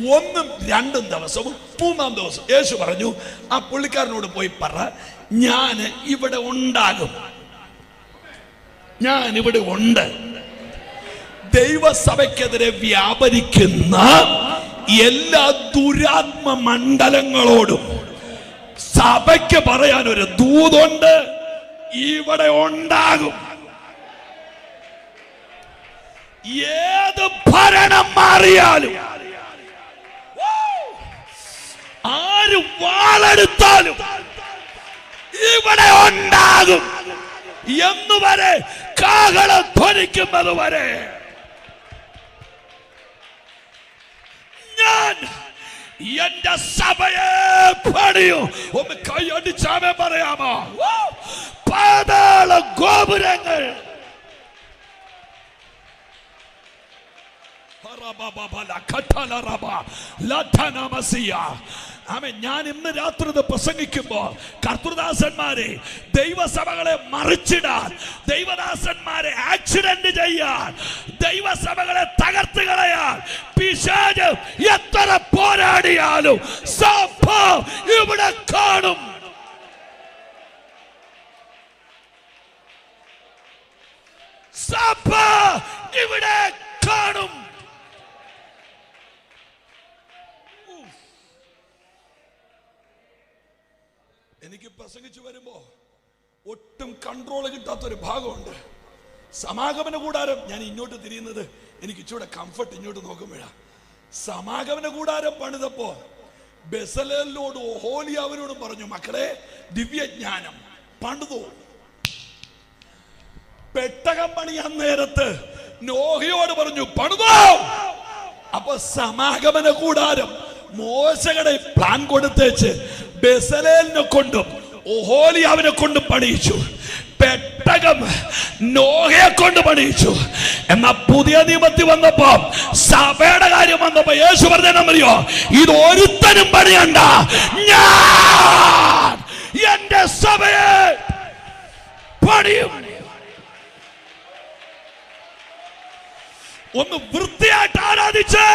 1ഉം 2ഉം ദിവസവും 3ആം ദിവസം യേശു പറഞ്ഞു, ആ പുള്ളിക്കാരനോട് പോയി പറ, ഞാൻ ഇവിടെ ഉണ്ടാകും, ഞാൻ ഇവിടെ ഉണ്ട്. ദൈവസഭയ്ക്കെതിരെ വ്യാപരിക്കുന്ന എല്ലാ ദുരാത്മ മണ്ഡലങ്ങളോടും സഭയ്ക്ക് പറയാൻ ഒരു ദൂതുണ്ട്, ഇവിടെ ഉണ്ടാകും. ഏത് ഭരണം മാറിയാലും, ആര് വാളെടുത്താലും ഇവിടെ ഉണ്ടാകും എന്നുവരെ, കാഹളം ധ്വനിക്കുന്നത് വരെ ഞാൻ എന്റെ സഭയെ പണിയും. ഒന്ന് കൈയടിച്ചാമേ പറയാമോ? പാതാള ഗോപുരങ്ങൾ ഞാൻ ഇന്ന് രാത്രി പ്രസംഗിക്കുമ്പോൾ കർത്തൃദാസന്മാരെ, ദൈവസഭകളെ മറിച്ചിടാൻ, ദൈവദാസന്മാരെ ആക്സിഡന്റ് ചെയ്യാൻ, ദൈവസഭകളെ തകർത്ത് കളയാൻ പിശാച് എത്ര പോരാടിയാലും സഭ ഇവിടെ കാണും. സഭ ഇവിടെ കാണും. എനിക്ക് പ്രസംഗിച്ചു വരുമ്പോ ഒട്ടും കൺട്രോൾ കിട്ടാത്തൊരു ഭാഗമുണ്ട്. സമാഗമന കൂടാരം, ഞാൻ ഇങ്ങോട്ട് തിരിയുന്നത് എനിക്ക് ഇച്ചിരി കംഫർട്ട് ഇങ്ങോട്ട് നോക്കുമ്പോഴാ. സമാഗമന കൂടാരം പണിതപ്പോ ബെസലേലിനോടും ഒഹോലിയാവിനോടും പറഞ്ഞു, മക്കളെ ദിവ്യജ്ഞാനം പണിതോ. പെട്ടകം പണിയാൻ നേരത്ത് നോഹയോട് പറഞ്ഞു പണിതോ. അപ്പൊ സമാഗമന കൂടാരം മോശയുടെ പ്ലാൻ കൊടുത്തേച്ച് ബെസലേലിനെ കൊണ്ടും ഒഹോലിയാവിനെ കൊണ്ടും പണിയിച്ചു. പെട്ടകം നോഹയെ കൊണ്ട് പണിയിച്ചു. എന്നാ പുതിയ നിയമത്തിൽ വന്നപ്പോ, സഭയുടെ കാര്യം വന്നപ്പോ യേശു പറഞ്ഞോ, ഇത് ഒരുത്തനും പണിയണ്ട, ഞാൻ എന്റെ സഭയെ പണിയും. ഒന്ന് വൃത്തിയായിട്ട് ആരാധിച്ചേ.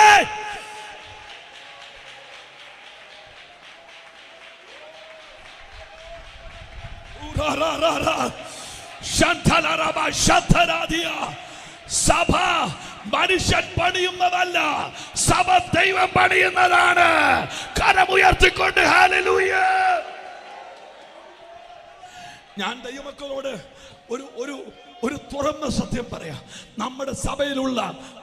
സഭ മനുഷ്യൻ പണിയുന്നതല്ല, സഭ ദൈവം പണിയുന്നതാണ്. കരമുയർത്തിക്കൊണ്ട് ഹല്ലേലൂയ. ഞാൻ ദൈവമക്കളോട് ഒരു തുറന്ന സത്യം പറയാം. നമ്മുടെ സഭയിലുള്ള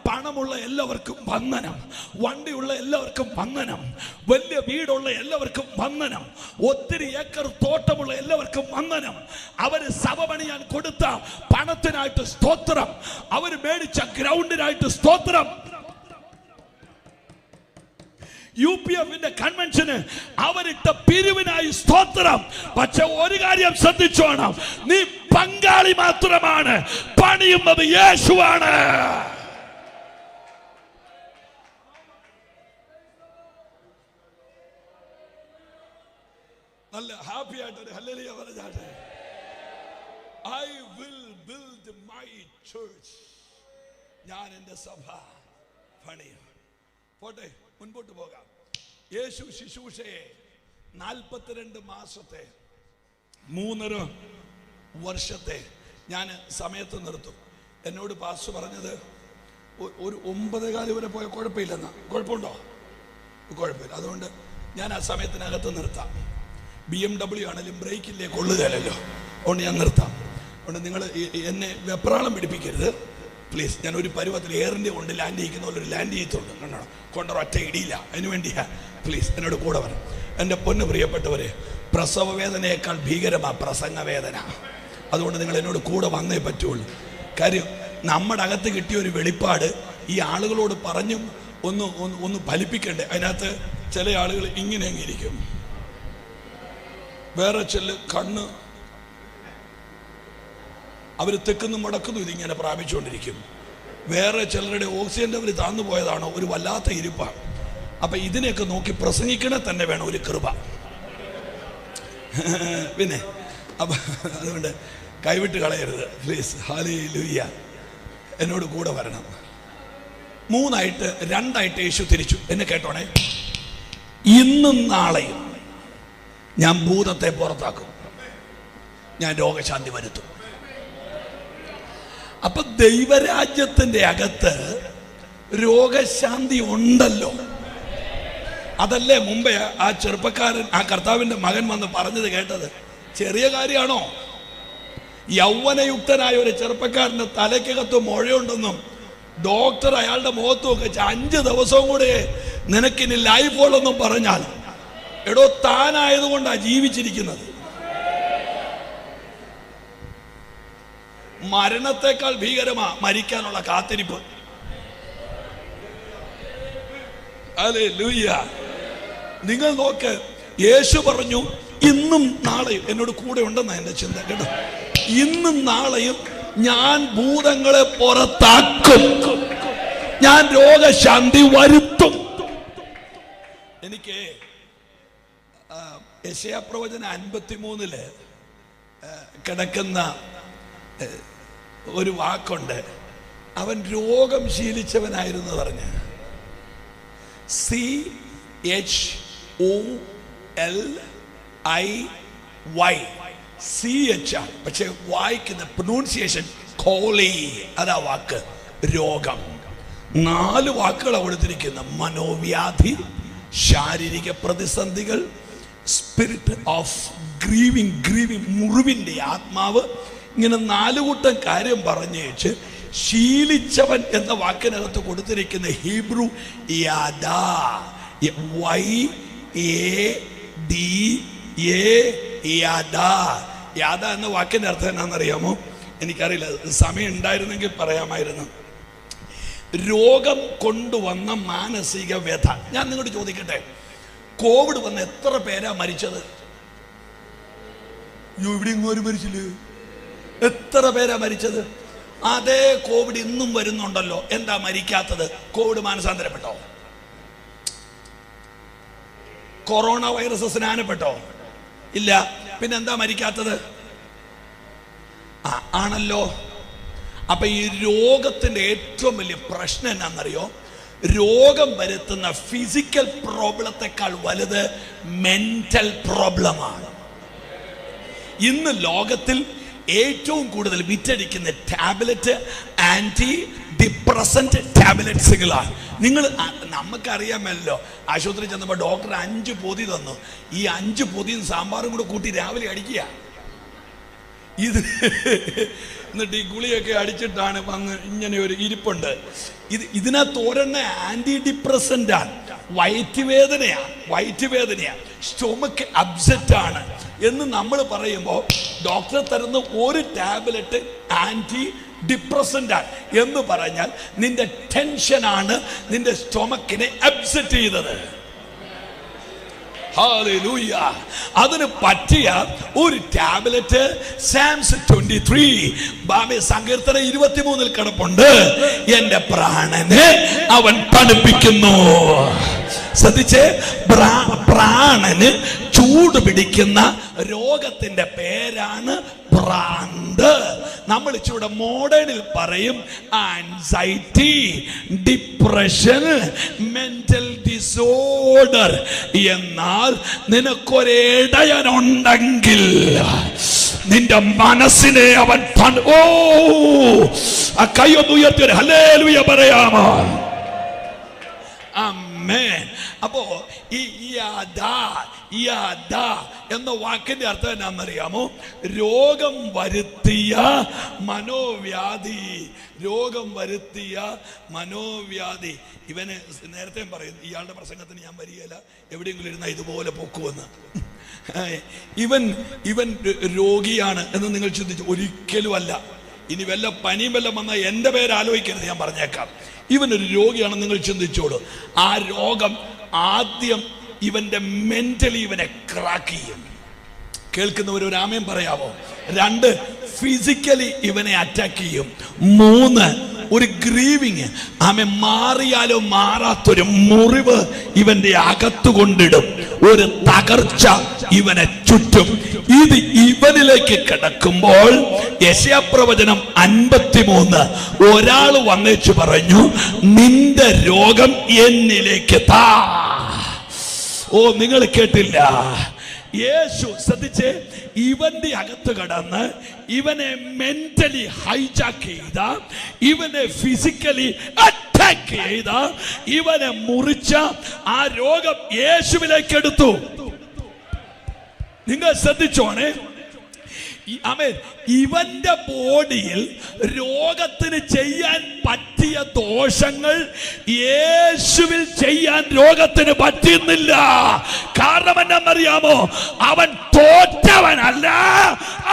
പണമുള്ള എല്ലാവർക്കും വന്ദനം, വണ്ടിയുള്ള എല്ലാവർക്കും വന്ദനം, വലിയ വീടുള്ള എല്ലാവർക്കും വന്ദനം, ഒത്തിരി ഏക്കർ തോട്ടമുള്ള എല്ലാവർക്കും വന്ദനം. അവര് സഭ പണിയാൻ കൊടുത്ത പണത്തിനായിട്ട് സ്തോത്രം, അവര് മേടിച്ച ഗ്രൗണ്ടിനായിട്ട് സ്തോത്രം. UPFന്റെ കൺവെൻഷന് അവരിട്ട പിരിവിനായി സ്തോത്രം. പക്ഷെ ഒരു കാര്യം ശ്രദ്ധിച്ചോണം, നീ പങ്കാളി മാത്രമാണ്, പണിയുന്നത് യേശുവാണ്. നല്ല ഹാപ്പി ആയിട്ട് ഹല്ലേലൂയ പറഞ്ഞാട്ടെ. I will build my church. ഞാൻ എൻ്റെ സഭ പണിയും. പോട്ടെ, മുൻപോട്ട് പോകാം. യേശു ശുശ്രൂഷയെ 42 മാസത്തെ 3.5 വർഷത്തെ ഞാൻ സമയത്ത് നിർത്തും. എന്നോട് പാസ്റ്റർ പറഞ്ഞത് ഒരു 9:15 വരെ പോയ കുഴപ്പമില്ലെന്നാ. കുഴപ്പമുണ്ടോ? കുഴപ്പമില്ല. അതുകൊണ്ട് ഞാൻ ആ സമയത്തിനകത്ത് നിർത്താം. BMW ആണെങ്കിലും ബ്രേക്കില്ലേ കൊള്ളുകയല്ലോ, അതുകൊണ്ട് ഞാൻ നിർത്താം. അതുകൊണ്ട് നിങ്ങൾ എന്നെ വെപ്രാളം പിടിപ്പിക്കരുത് പ്ലീസ്. ഞാൻ ഒരു പരുവത്തിൽ എയർ ഇന്ത്യ കൊണ്ട് ലാൻഡ് ചെയ്യിക്കുന്ന പോലെ ഒരു ലാൻഡ് ചെയ്യത്തുള്ളൂ. കണ്ടോ, കൊണ്ടൊരൊറ്റ ഇടിയില്ല. അതിനു വേണ്ടിയാ പ്ലീസ് എന്നോട് കൂടെ വരണം. എൻ്റെ പൊന്ന് പ്രിയപ്പെട്ടവരെ, പ്രസവ വേദനയേക്കാൾ ഭീകരമാ പ്രസംഗ വേദന. അതുകൊണ്ട് നിങ്ങൾ എന്നോട് കൂടെ വന്നേ പറ്റുള്ളൂ. കാര്യം നമ്മുടെ അകത്ത് കിട്ടിയ ഒരു വെളിപ്പാട് ഈ ആളുകളോട് പറഞ്ഞും ഒന്ന് ഫലിപ്പിക്കണ്ടേ. അതിനകത്ത് ചില ആളുകൾ ഇങ്ങനെ ഇരിക്കും, വേറെ ചില കണ്ണ് അവർ തെക്കുന്നും വടക്കുന്നും ഇതിങ്ങനെ പ്രാപിച്ചുകൊണ്ടിരിക്കും. വേറെ ചിലരുടെ ഓക്സിജൻ ലെവൽ താന്നു പോയതാണോ, ഒരു വല്ലാത്ത ഇരിപ്പാണ്. അപ്പൊ ഇതിനെയൊക്കെ നോക്കി പ്രസംഗിക്കണേ തന്നെ വേണം ഒരു കൃപ. പിന്നെ അപ്പൊ അതുകൊണ്ട് കൈവിട്ട് കളയരുത് പ്ലീസ്. ഹല്ലേലൂയ. എന്നോട് കൂടെ വരണം. 2 യേശു തിരിച്ചു. എന്നെ കേട്ടോണേ, ഇന്നും നാളെയും ഞാൻ ഭൂതത്തെ പുറത്താക്കും, ഞാൻ രോഗശാന്തി വരുത്തും. അപ്പൊ ദൈവരാജ്യത്തിന്റെ അകത്ത് രോഗശാന്തി ഉണ്ടല്ലോ. അതല്ലേ മുമ്പേ ആ ചെറുപ്പക്കാരൻ, ആ കർത്താവിന്റെ മകൻ വന്ന് പറഞ്ഞത് കേട്ടത്? ചെറിയ കാര്യമാണോ? യൗവനയുക്തനായ ഒരു ചെറുപ്പക്കാരന്റെ തലയ്ക്കകത്ത് മുഴയുണ്ടെന്നും ഡോക്ടർ അയാളുടെ മുഖത്ത് നോക്കി 5 ദിവസവും കൂടെ നിനക്കിനി ലൈഫ് ഉള്ളെന്നും പറഞ്ഞാൽ, എടോ താനായതുകൊണ്ടാണ് ജീവിച്ചിരിക്കുന്നത്. മരണത്തെക്കാൾ ഭീകരമാ മരിക്കാനുള്ള കാത്തിരിപ്പ്. ഹല്ലേലൂയ. നിങ്ങൾ നോക്ക്, യേശു പറഞ്ഞു ഇന്നും നാളെയും എന്നോട് കൂടെ ഉണ്ടെന്നാ എന്റെ ചിന്ത കേട്ടോ. ഇന്നും നാളെയും ഞാൻ ഭൂതങ്ങളെ പുറത്താക്കും, ഞാൻ രോഗശാന്തി വരുത്തും. എനിക്ക് യെശയ്യാ പ്രവചനം 53 കിടക്കുന്ന ഒരു വാക്കുണ്ട്. അവൻ രോഗം ശീലിച്ചവനായിരുന്നു പറഞ്ഞ്. CHOLIY, പക്ഷെ വായിക്കുന്ന പ്രൊനൗൺസിയേഷൻ കോളി, അതാ വാക്ക് രോഗം. 4 വാക്കുകളാണ് കൊടുത്തിരിക്കുന്നത്: മനോവ്യാധി, ശാരീരിക പ്രതിസന്ധികൾ, സ്പിരിറ്റ് ഓഫ് ഗ്രീവിംഗ്, മുറിവിന്റെ ആത്മാവ്, ഇങ്ങനെ 4 കൂട്ടം കാര്യം പറഞ്ഞേച്ച് ശീലിച്ചവൻ എന്ന വാക്കിനകത്ത് കൊടുത്തിരിക്കുന്ന ഹീബ്രു യാദാ, യാദാ എന്ന വാക്കിന്റെ അർത്ഥം എന്നാണെന്നറിയാമോ? എനിക്കറിയില്ല, സമയം ഉണ്ടായിരുന്നെങ്കിൽ പറയാമായിരുന്നു. രോഗം കൊണ്ടുവന്ന മാനസിക വ്യഥ. ഞാൻ നിങ്ങളോട് ചോദിക്കട്ടെ, കോവിഡ് വന്ന് എത്ര പേരാ മരിച്ചത്? ഇവിടെ ഇങ്ങോട്ട് മരിച്ചില്ലേ? എത്ര പേരാ മരിച്ചത്? അതേ കോവിഡ് ഇന്നും വരുന്നുണ്ടല്ലോ. എന്താ മരിക്കാത്തത്? കോവിഡ് മാനസാന്തരപ്പെട്ടോ? കൊറോണ വൈറസ് സ്നാനപ്പെട്ടോ? ഇല്ല. പിന്നെന്താ മരിക്കാത്തത്? ആണല്ലോ. അപ്പൊ ഈ രോഗത്തിന്റെ ഏറ്റവും വലിയ പ്രശ്നം എന്നാണെന്നറിയോ? രോഗം വരുത്തുന്ന ഫിസിക്കൽ പ്രോബ്ലത്തെക്കാൾ വലുത് മെന്റൽ പ്രോബ്ലമാണ്. ഇന്ന് ലോകത്തിൽ ഏറ്റവും കൂടുതൽ വിറ്റഴിക്കുന്ന ടാബ്ലറ്റ് ആന്റി ഡിപ്രസന്റ് ടാബ്ലറ്റ്സുകളാണ്. നമുക്കറിയാമല്ലോ, ആശുപത്രി ചെന്നപ്പോൾ ഡോക്ടർ 5 പൊതി തന്നു. ഈ 5 പൊതിയും സാമ്പാറും കൂടെ കൂട്ടി രാവിലെ അടിക്കുക. എന്നിട്ട് ഈ ഗുളിയൊക്കെ അടിച്ചിട്ടാണ് വന്ന് ഇങ്ങനെ ഒരു ഇരിപ്പുണ്ട്. ഇതിനകത്ത് ഒരെണ്ണം ആന്റി ഡിപ്രസന്റ് ആണ്. വയറ്റ് വേദനയാണ്, സ്റ്റൊമക്ക് അപ്സെറ്റ് ആണ് എന്ന് നമ്മൾ പറയുമ്പോൾ ഡോക്ടർ തരുന്ന ഒരു ടാബ്ലറ്റ് ആന്റി ഡിപ്രസന്റ് ആണ് എന്ന് പറഞ്ഞാൽ നിന്റെ ടെൻഷനാണ് നിന്റെ സ്റ്റൊമക്കിനെ അപ്സെറ്റ് ചെയ്തത്. ഹല്ലേലൂയ. അതിന് പറ്റിയ ഒരു ടാബ്ലറ്റ് സാംസ് 23 സങ്കീർത്തനം 23 കിടപ്പുണ്ട്. എന്റെ പ്രാണനെ അവൻ തണുപ്പിക്കുന്നു. ശ്രദ്ധിച്ചേ, പ്രാണന് ചൂട് പിടിക്കുന്ന രോഗത്തിന്റെ പേരാണ് ഭ്രാന്ത്. നമ്മൾ ഇച്ചിരി മോഡേണിൽ പറയും ആൻസൈറ്റി, ഡിപ്രഷൻ, മെന്റൽ ഡിസോർഡർ. എന്നാൽ നിനക്കൊരിടയനുണ്ടെങ്കിൽ നിന്റെ മനസ്സിനെ അവൻ ആ കൈയൊന്ന് ഉയർത്തി ഹല്ലേലൂയ പറയാമോ? ആമേൻ. അപ്പോ ഈ എന്ന വാക്കിന്റെ അർത്ഥം എന്നാണെന്നറിയാമോ? രോഗം വരുത്തിയ മനോവ്യാധി. ഇവന് നേരത്തെ പറയും, ഇയാളുടെ പ്രസംഗത്തിന് ഞാൻ വരികയില്ല, എവിടെയെങ്കിലും ഇരുന്ന ഇതുപോലെ പൊക്കുവെന്ന്. ഇവൻ രോഗിയാണ് എന്ന് നിങ്ങൾ ചിന്തിച്ചു? ഒരിക്കലും അല്ല. ഇനി വല്ല പനിയും വല്ലതും വന്നാൽ എൻ്റെ പേര് ആലോചിക്കരുത്, ഞാൻ പറഞ്ഞേക്കാം. ഇവനൊരു രോഗിയാണെന്ന് നിങ്ങൾ ചിന്തിച്ചോളൂ. ആ രോഗം ആദ്യം ഇവന്റെ മെന്റലി ഇവനെ ക്രാക്ക് ചെയ്യും. കേൾക്കുന്നവർ ഒരു ആമേൻ പറയാമോ? 2, ഫിസിക്കലി ഇവനെ അറ്റാക്ക് ചെയ്യും. 3, ഒരു ഗ്രീവിങ്, മാറിയാലോ മാറാത്തൊരു മുറിവ് ഇവന്റെ അകത്ത് കൊണ്ടിടും. ഒരു തകർച്ച ഇവനെ ചുറ്റും. ഇത് ഇവനിലേക്ക് കിടക്കുമ്പോൾ യെശയ്യാപ്രവചനം 53 ഒരാൾ വന്നേച്ചു പറഞ്ഞു, നിന്റെ രോഗം എന്നിലേക്ക് താ. ഓ, നിങ്ങൾ കേട്ടില്ല? യേശു ശ്രദ്ധിച്ച്, ഇവന്റെ അകത്ത് കടന്ന് ഇവനെ മെന്റലി ഹൈജാക്ക് ചെയ്ത, ഇവനെ ഫിസിക്കലി അറ്റാക്ക് ചെയ്ത, ഇവനെ മുറിച്ച ആ രോഗം യേശുവിലേക്ക് എടുത്തു. നിങ്ങൾ ശ്രദ്ധിച്ചോണേ. ഇവന്റെ ബോഡിയിൽ രോഗത്തിന് ചെയ്യാൻ പറ്റിയ ദോഷങ്ങൾ യേശുവിൽ ചെയ്യാൻ രോഗത്തിന് പറ്റുന്നില്ല. കാരണം എന്നറിയാമോ? അവൻ തോറ്റവനല്ല,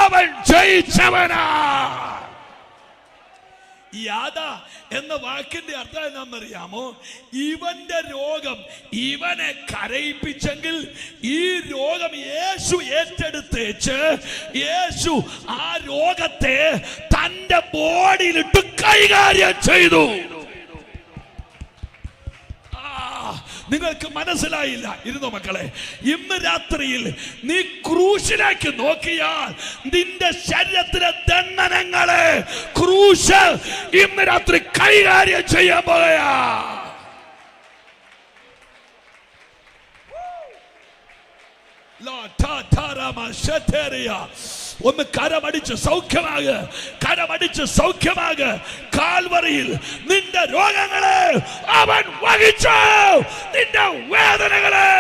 അവൻ ജയിച്ചവനാ. യാദാ എന്ന വാക്കിന്റെ അർത്ഥം എന്താണെന്നറിയാമോ? ഇവന്റെ രോഗം ഇവനെ കരയിപ്പിച്ചെങ്കിൽ ഈ രോഗം യേശു ഏറ്റെടുത്തേച്ച് യേശു ആ രോഗത്തെ തന്റെ ബോഡിയിലിട്ട് കൈകാര്യം ചെയ്തു. നിങ്ങൾക്ക് മനസ്സിലായില്ല? ഇരുന്നോ മക്കളെ. ഇന്ന് രാത്രിയിൽ നീ ക്രൂശിലേക്ക് നോക്കിയാൽ നിന്റെ ശരീരത്തിലെ ദണ്ഡനങ്ങളെ ക്രൂശ് ഇന്ന് രാത്രി കൈകാര്യം ചെയ്യാൻ പോയാ. ഒന്ന് കരമടിച്ച് സൗഖ്യമാക്. കാൽവറിയിൽ നിന്റെ രോഗങ്ങളെ അവൻ വഹിച്ചു, നിന്റെ വേദനകളെ.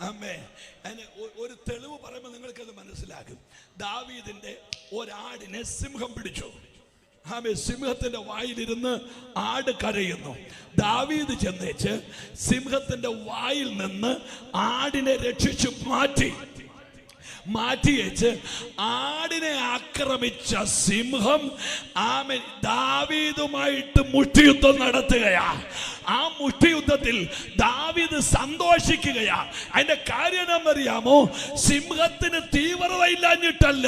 ആമേൻ. ഒരു തെളിവ് പറയുമ്പോൾ നിങ്ങൾക്കത് മനസ്സിലാകും. ദാവീദിന്റെ ഒരാടിനെ സിംഹം പിടിച്ചു. ആമേൻ. സിംഹത്തിന്റെ വായിലിരുന്ന് ആട് കരയുന്നു. ദാവീദ് ചെന്നേച്ച് സിംഹത്തിന്റെ വായിൽ നിന്ന് ആടിനെ രക്ഷിച്ചു മാറ്റിയേച്ച് ആടിനെ ആക്രമിച്ച സിംഹം ആമേൻ ദാവീദുമായിട്ട് മുഷ്ടിയുദ്ധം നടത്തുകയാ. ആ മുഷ്ടിയുദ്ധത്തിൽ ദാവീദ് സന്തോഷിക്കുകയാ. അതിന്റെ കാര്യം എന്നറിയാമോ? സിംഹത്തിന് തീവ്രത ഇല്ലാഞ്ഞിട്ടല്ല,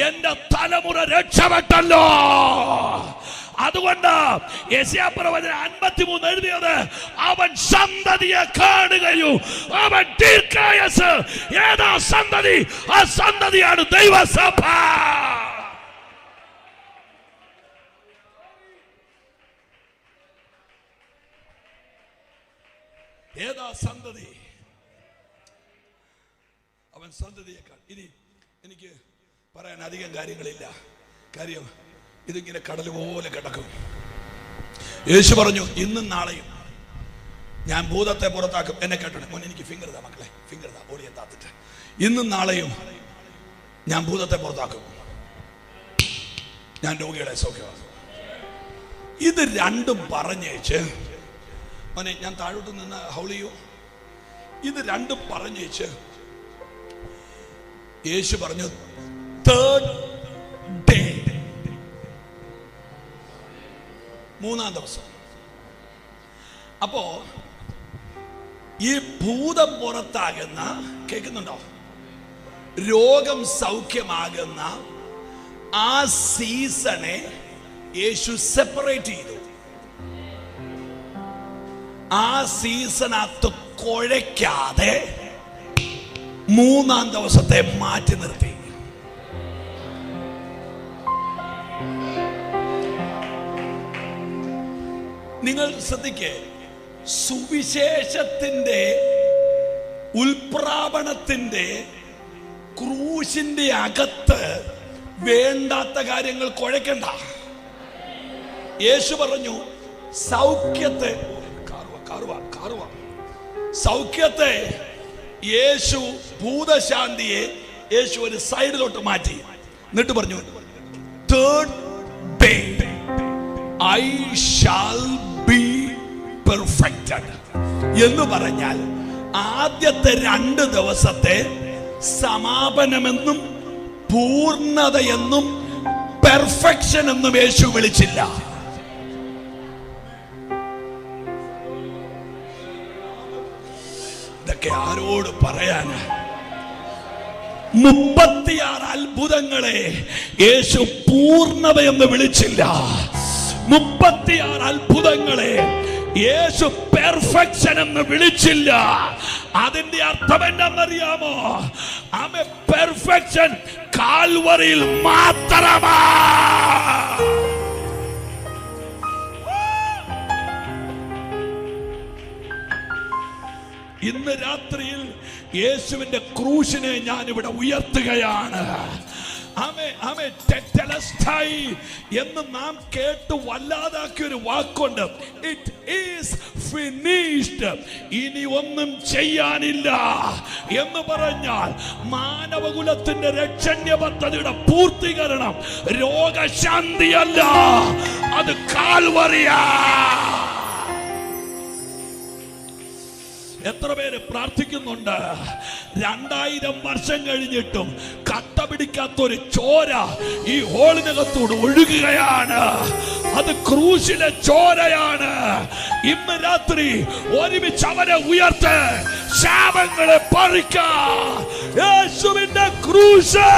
എന്റെ തലമുറ രക്ഷപ്പെട്ടല്ലോ. അതുകൊണ്ട് യെശയ്യാപ്രവചനം 53 എഴുതിയത്, അവൻ സന്തതിയെ കാണുകയും അവൻ ദീർഘായുസ്സ്. ഏതാ സന്തതി? ആ സന്തതിയാണ് ദൈവസഭ. ഏതാ സന്തതി? അവൻ സന്തതിയെ കാണും. ഇനി എനിക്ക് പറയാൻ അധികം കാര്യങ്ങളില്ല. കാര്യം ഇതിങ്ങനെ കടൽ പോലെ കിടക്കും. യേശു പറഞ്ഞു, ഇന്നും നാളെയും ഞാൻ ഭൂതത്തെ പുറത്താക്കും. എന്നെ കേട്ടോ മോനെ, എനിക്ക് ഫിംഗർ താ മക്കളെ, ഫിംഗർ താ, ബോഡിയെ താത്തിട്ട്. ഇന്നും നാളെയും ഞാൻ ഭൂതത്തെ പുറത്താക്കും, ഞാൻ രോഗികളെ സൗഖ്യമാക്കും. ഇത് രണ്ടും പറഞ്ഞേച്ച് മോനെ, ഞാൻ താഴോട്ട് നിന്ന് ഹൗളിയോ. ഇത് രണ്ടും പറഞ്ഞേച്ച് യേശു പറഞ്ഞു, തേർഡ് ഡേ, മൂന്നാം ദിവസം. അപ്പോ ഈ ഭൂതം പുറത്താകുന്ന, കേൾക്കുന്നുണ്ടോ, രോഗം സൗഖ്യമാകുന്ന ആ സീസണെ യേശു സെപ്പറേറ്റ് ചെയ്തു. ആ സീസണകത്ത് കുഴയ്ക്കാതെ മൂന്നാം ദിവസത്തെ മാറ്റി നിർത്തി. നിങ്ങൾ ശ്രദ്ധിക്കേ, സുവിശേഷത്തിന്റെ ഉൽപ്രാപണത്തിന്റെ ക്രൂശിന്റെ അകത്ത് വേണ്ടാത്ത കാര്യങ്ങൾ കുഴക്കണ്ട. യേശു പറഞ്ഞു, സൗഖ്യത്തെ സൗഖ്യത്തെ യേശു, ഭൂതശാന്തിയെ യേശു ഒരു സൈഡിലോട്ട് മാറ്റി. എന്നിട്ട് പറഞ്ഞു, third day I shall be perfected എന്ന് പറഞ്ഞാൽ ആദ്യത്തെ 2 ദിവസത്തെ സമാപനമെന്നും പൂർണ്ണതയെന്നും പെർഫെക്ഷൻ എന്നും യേശു വിളിച്ചില്ല. ഇതൊക്കെ ആരോട് പറയാനാ? 36 അത്ഭുതങ്ങളെ യേശു പൂർണ്ണതയെന്ന് വിളിച്ചില്ല. 36 അത്ഭുതങ്ങളെ യേശു പെർഫെക്ഷൻ എന്ന് വിളിച്ചില്ല. അതിന്റെ അർത്ഥം എന്താണെന്നറിയാമോ? ആമേ, പെർഫെക്ഷൻ കാൽവറിയിൽ മാത്രമാ. ഇന്ന് രാത്രിയിൽ യേശുവിന്റെ ക്രൂശിനെ ഞാൻ ഇവിടെ ഉയർത്തുകയാണ്. എന്ന് നാം കേട്ട് വല്ലാതാക്കിയ ഒരു വാക്കുണ്ട്, ഇറ്റ് ഈസ് ഫിനിഷ്ഡ്. ഇനി ഒന്നും ചെയ്യാനില്ല എന്ന് പറഞ്ഞാൽ മാനവകുലത്തിന്റെ രക്ഷണ്യ പദ്ധതിയുടെ പൂർത്തീകരണം രോഗശാന്തിയല്ല, അത് കാൽവറിയാ. എത്ര പേര് പ്രാർത്ഥിക്കുന്നുണ്ട്? 2000 വർഷം കഴിഞ്ഞിട്ടും കട്ട പിടിക്കാത്തൊരു ചോര ഈ ഹോളിനകത്തോട് ഒഴുകുകയാണ്. അത് ക്രൂശിലെ ചോരയാണ്. ഇന്ന് രാത്രി ഒരുമിച്ച് അവനെ ഉയർത്ത്, ശാപങ്ങളെ പറിക്കാം. യേശുവിന്റെ ക്രൂശ്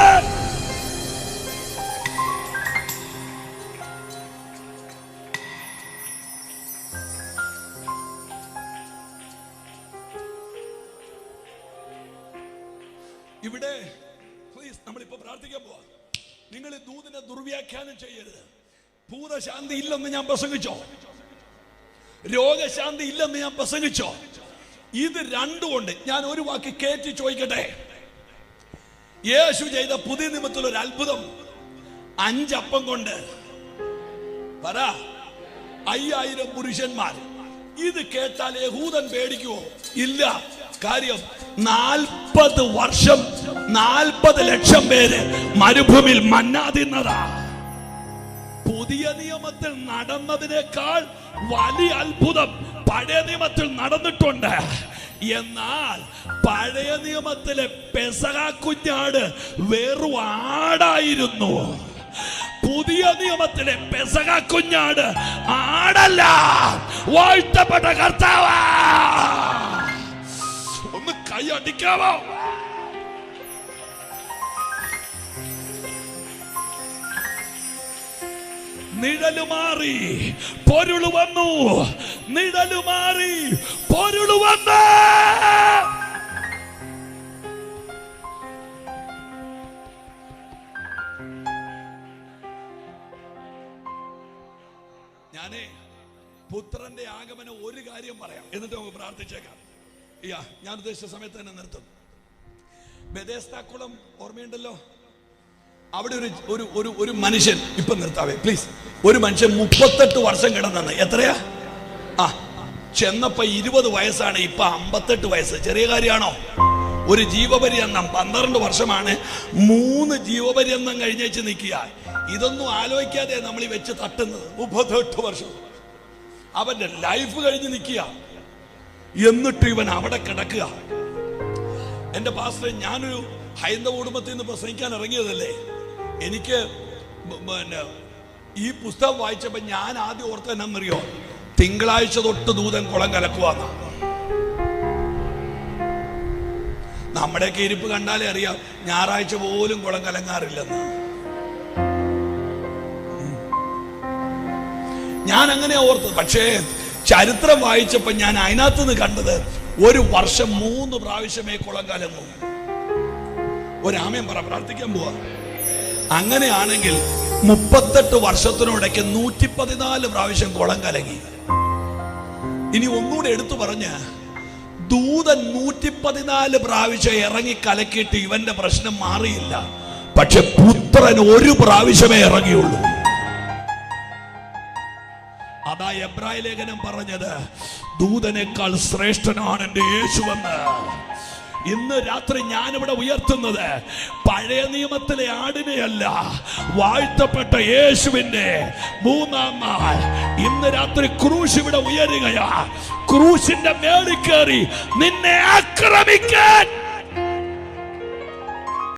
ഇവിടെ നമ്മളിപ്പോ പ്രാർത്ഥിക്കാൻ പോവാ. നിങ്ങൾ ദൂതിനെ ദുർവ്യാഖ്യാനം ചെയ്യരുത്. ഭൂതശാന്തി ഇല്ലെന്ന് ഞാൻ പ്രസംഗിച്ചോ? രോഗശാന്തി ഇല്ലെന്ന് ഞാൻ പ്രസംഗിച്ചോ? ഇത് രണ്ടുകൊണ്ട് ഞാൻ ഒരു വാക്ക് കേറ്റി ചോദിക്കട്ടെ. യേശു ചെയ്ത പുതിയ നിയമത്തിൽ ഒരു അത്ഭുതം, 5 അപ്പം കൊണ്ട് പറ 5000 പുരുഷന്മാർ. ഇത് കേട്ടാൽ യഹൂദൻ പേടിക്കുവോ? ഇല്ല. കാര്യം 40 വർഷം 40 ലക്ഷം പേര് മരുഭൂമിയിൽ മന്നാ തിന്നതാ. പുതിയ നിയമത്തിൽ നടന്നതിനേക്കാൾ വലിയ അത്ഭുതം പഴയ നിയമത്തിൽ നടന്നിട്ടുണ്ട്. എന്നാൽ പഴയ നിയമത്തിലെ പെസഹ കുഞ്ഞാട് വെറും ആടായിരുന്നു. പുതിയ നിയമത്തിലെ പെസഹ കുഞ്ഞാട് ആടല്ല, വാഴ്ത്തപ്പെട്ട കർത്താവാ. ഒന്ന് കൈ അടിക്കാമോ? നിഴല് മാറി പൊരുള് വന്നു, നിഴല് മാറി പൊരുള് വന്നു. ഞാനേ പുത്രന്റെ ആഗമനം ഒരു കാര്യം പറയാം, എന്നിട്ട് നമുക്ക് പ്രാർത്ഥിച്ചേക്കാം. ഞാൻ ഉദ്ദേശിച്ച സമയത്ത് തന്നെ നിർത്തും. ബെഥേസ്ദാക്കുളം ഓർമ്മയുണ്ടല്ലോ? അവിടെ ഒരു മനുഷ്യൻ, ഇപ്പൊ നിർത്താവേ പ്ലീസ്. ഒരു മനുഷ്യൻ 38 വർഷം കിടന്നെന്ന്. എത്രയാ? ചെന്നപ്പോ 20 വയസ്സാണ്, ഇപ്പൊ 58 വയസ്സ്. ചെറിയ കാര്യമാണോ? ഒരു ജീവപര്യന്തം 12 വർഷമാണ്. 3 ജീവപര്യന്തം കഴിഞ്ഞേച്ച് നിൽക്കുക. ഇതൊന്നും ആലോചിക്കാതെ നമ്മൾ ഈ വെച്ച് തട്ടുന്നത്. 38 വർഷം അവന്റെ ലൈഫ് കഴിഞ്ഞ് നിൽക്കുക. എന്നിട്ട് ഇവൻ അവിടെ കിടക്കുക. എന്റെ പാസ്റ്റർ, ഞാനൊരു ഹൈന്ദവ കുടുംബത്തിൽ നിന്ന് പ്രസംഗിക്കാൻ ഇറങ്ങിയതല്ലേ. എനിക്ക് ഈ പുസ്തകം വായിച്ചപ്പോ ഞാൻ ആദ്യം ഓർത്ത എന്നറിയോ? തിങ്കളാഴ്ച തൊട്ട് ദൂതൻ കുളം കലക്കുവാന്ന്. നമ്മുടെയൊക്കെ ഇരിപ്പ് കണ്ടാലേ അറിയാം ഞായറാഴ്ച പോലും കുളം കലങ്ങാറില്ലെന്ന്. ഞാൻ അങ്ങനെ ഓർത്തത്. പക്ഷേ ചരിത്രം വായിച്ചപ്പോ ഞാൻ അതിനകത്ത് നിന്ന് കണ്ടത് ഒരു വർഷം 3 പ്രാവശ്യമേ കുളം കലങ്ങും. ഒരാമയം പറ, പ്രാർത്ഥിക്കാൻ പോവാ. അങ്ങനെയാണെങ്കിൽ 38 വർഷത്തിനിടയ്ക്ക് 114 പ്രാവശ്യം കുളം കലങ്ങി. ഇനി ഒന്നുകൂടെ എടുത്തു പറഞ്ഞ്, ദൂതൻ 114 പ്രാവശ്യം ഇറങ്ങി കലക്കിയിട്ട് ഇവന്റെ പ്രശ്നം മാറിയില്ല. പക്ഷെ പുത്രൻ 1 പ്രാവശ്യമേ ഇറങ്ങിയുള്ളൂ. അതാ എബ്രായ ലേഖനം പറഞ്ഞത്, ദൂതനേക്കാൾ ശ്രേഷ്ഠനാണ് എൻ്റെ യേശുവെന്ന്. ഇന്ന് രാത്രി ഞാനിവിടെ ഉയർത്തുന്നത് പഴയ നിയമത്തിലെ ആടിനെയല്ല, വാഴ്ത്തപ്പെട്ട യേശുവിന്റെ 3-ാം നാൾ. ഇന്ന് രാത്രി ക്രൂശ് ഇവിടെ ഉയരുകയാ. ക്രൂശിന്റെ മേളിൽ കയറി നിന്നെ ആക്രമിക്കാൻ